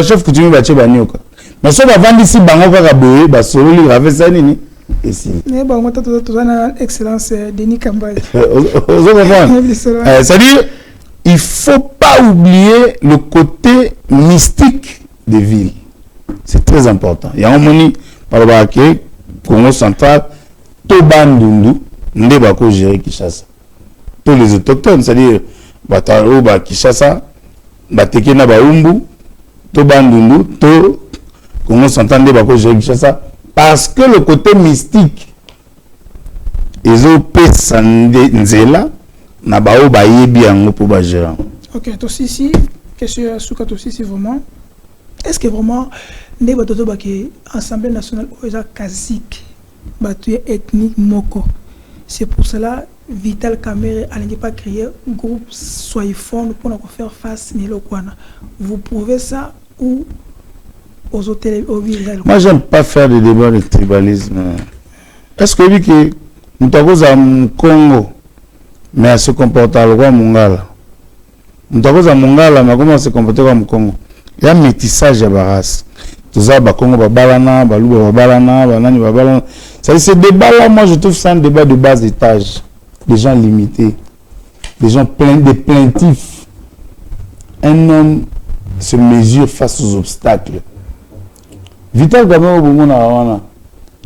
chef coutumier battu banyoka. Mais ce que vend ici bangoka kaboé, solo ravin ça nini ici.
Mais bon, moi tout excellence Denis Kambaye.
C'est-à-dire il faut pas oublier le côté mystique des villes. C'est très important. Il y a un moment par le Congo central Tobandundu, nde bako gérer Kinshasa. Tous les autochtones, c'est-à-dire Bataro, Kinshasa, Bateke na Baumbu, Tobandundu, to Congo central nde bako gérer Kinshasa parce que le côté mystique ezo pesa nzela na bao bayebi yango pour ba gérer.
OK, toi ici, question suka toi ici vraiment est-ce que vraiment nde batoto baki Assemblée nationale oza kazik battu ethnique moko. C'est pour cela Vital Kamerhe n'a pas créé un groupe soyez fort pour faire face à l'Okwana. Vous prouvez ça ou aux hôtels au village?
Moi j'aime pas faire des débats de tribalisme. Est-ce que nous avons Congo mais à se comporter à l'Okwa Mongala? Nous avons Mongala mais comment se comporter comme Congo? Il y a un métissage à Baras. Tout ça, Congo, Babalana, Balouba, Babalana, Banani, Babalana. Ce débat-là, moi, je trouve ça un débat de bas étage. Des gens limités. Des gens des plaintifs. Un homme se mesure face aux obstacles. Vital Kamerhe,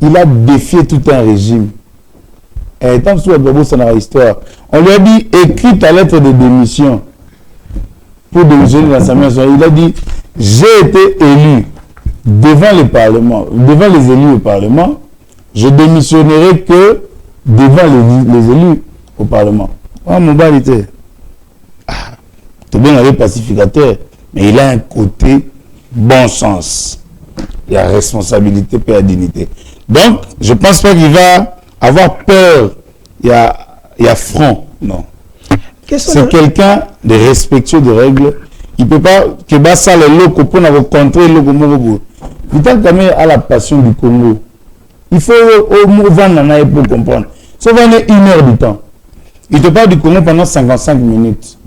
il a défié tout un régime. Et tant que c'est dans l'histoire, on lui a dit, écris ta lettre de démission pour démissionner de l'Assemblée nationale. Il a dit, j'ai été élu devant le Parlement, devant les élus au Parlement, je démissionnerai que devant les élus au Parlement. Oh, mon balité. C'est bien un pacificateur, mais il a un côté bon sens. Il y a responsabilité et la dignité. Donc, je ne pense pas qu'il va avoir peur. Il y a front. Non. C'est quelqu'un de respectueux des règles. Il ne peut pas que ça le loco pour contrer le loco. Vital Kamerhe a la passion du Congo. Il faut au mouvement pour comprendre. Ça va aller 1 heure du temps. Il te parle du Congo pendant 55 minutes.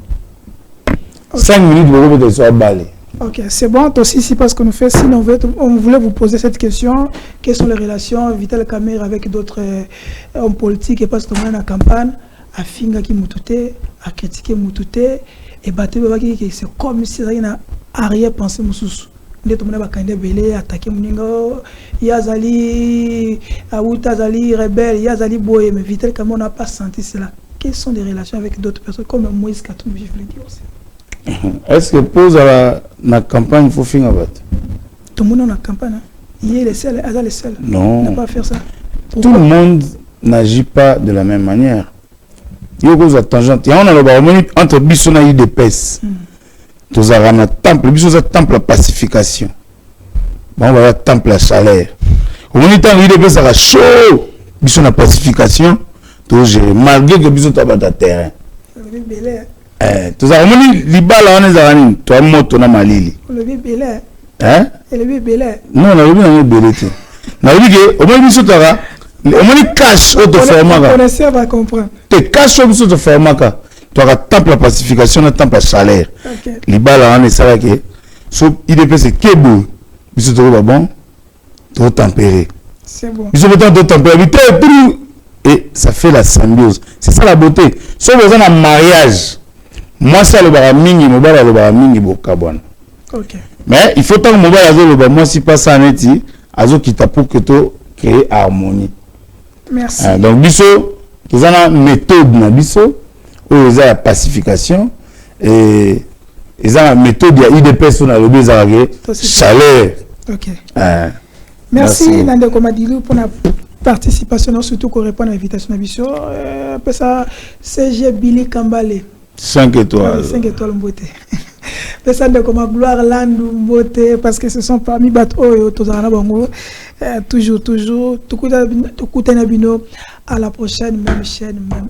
5 minutes, vous pouvez te faire baler.
Ok, c'est bon, aussi, c'est parce que nous faisons, sinon on voulait vous poser cette question. Quelles sont les relations Vital Kamerhe avec d'autres hommes politiques et parce que nous avons la campagne, à Finga qui moutouté, à critiquer moutouté, et battre c'est comme si ça n'a arrière-pensée moussous. Nous avons candidat belé, attaquer Mouningo, Yazali, Aoutazali, rebelle, Yazali Boye, mais Vital Kamerhe n'a pas senti cela. Quelles sont les relations avec d'autres personnes comme Moïse Katumbi, je voulais dire aussi.
Est-ce que pose à la campagne il faut finir battre?
Tout le monde dans la campagne, il est le seul, il est le seul.
Non.
Il n'a pas à faire ça.
Pourquoi? Tout le monde n'agit pas de la même manière. Il y a des tangentes. Il y a un entre Bissona et UDPS. Tous un temple, Bissona temple la pacification. Bon, on va temple la chaleur. Au moment où UDPS a chaud, Bissona pacification. Malgré que Bissona a pas de terrain. Tout ça, on dit libala on est zarani, toi moto na malili.
Le bébé
hein?
Le bébé
non, le bébé na bébé te. Na dit que au moins biso tara, au moins cash auto format.
On essaie va comprendre.
Te cash auto format ka. Tu as temple la pacification, na temple la chaleur. OK. Libala on est ça que so IDP c'est kebo. Biso to bon. Trop tempéré.
C'est bon.
Biso peut trop tempéré, et ça fait la symbiose. C'est ça la beauté. Sauf besoin d'un mariage. Moi, c'est le baramingi, le baramingi,
ok.
Mais il faut tant que le baramingi, moi, si pas ça, neti, azo kita pour que tu crées harmonie.
Merci.
Donc, biso, nous avons une méthode, biso, où il y a la pacification, et ils ont une méthode, il y a IDP, sur le chaleur.
Ok. Merci, Nande Komadilou, pour la participation, surtout qu'on répond à l'invitation à biso. Après ça, CG Billy Kambale.
5 étoiles.
5 étoiles beauté. Personne de comme gloire land beauté parce que ce sont parmi bateaux toujours tout coup à la prochaine même chaîne même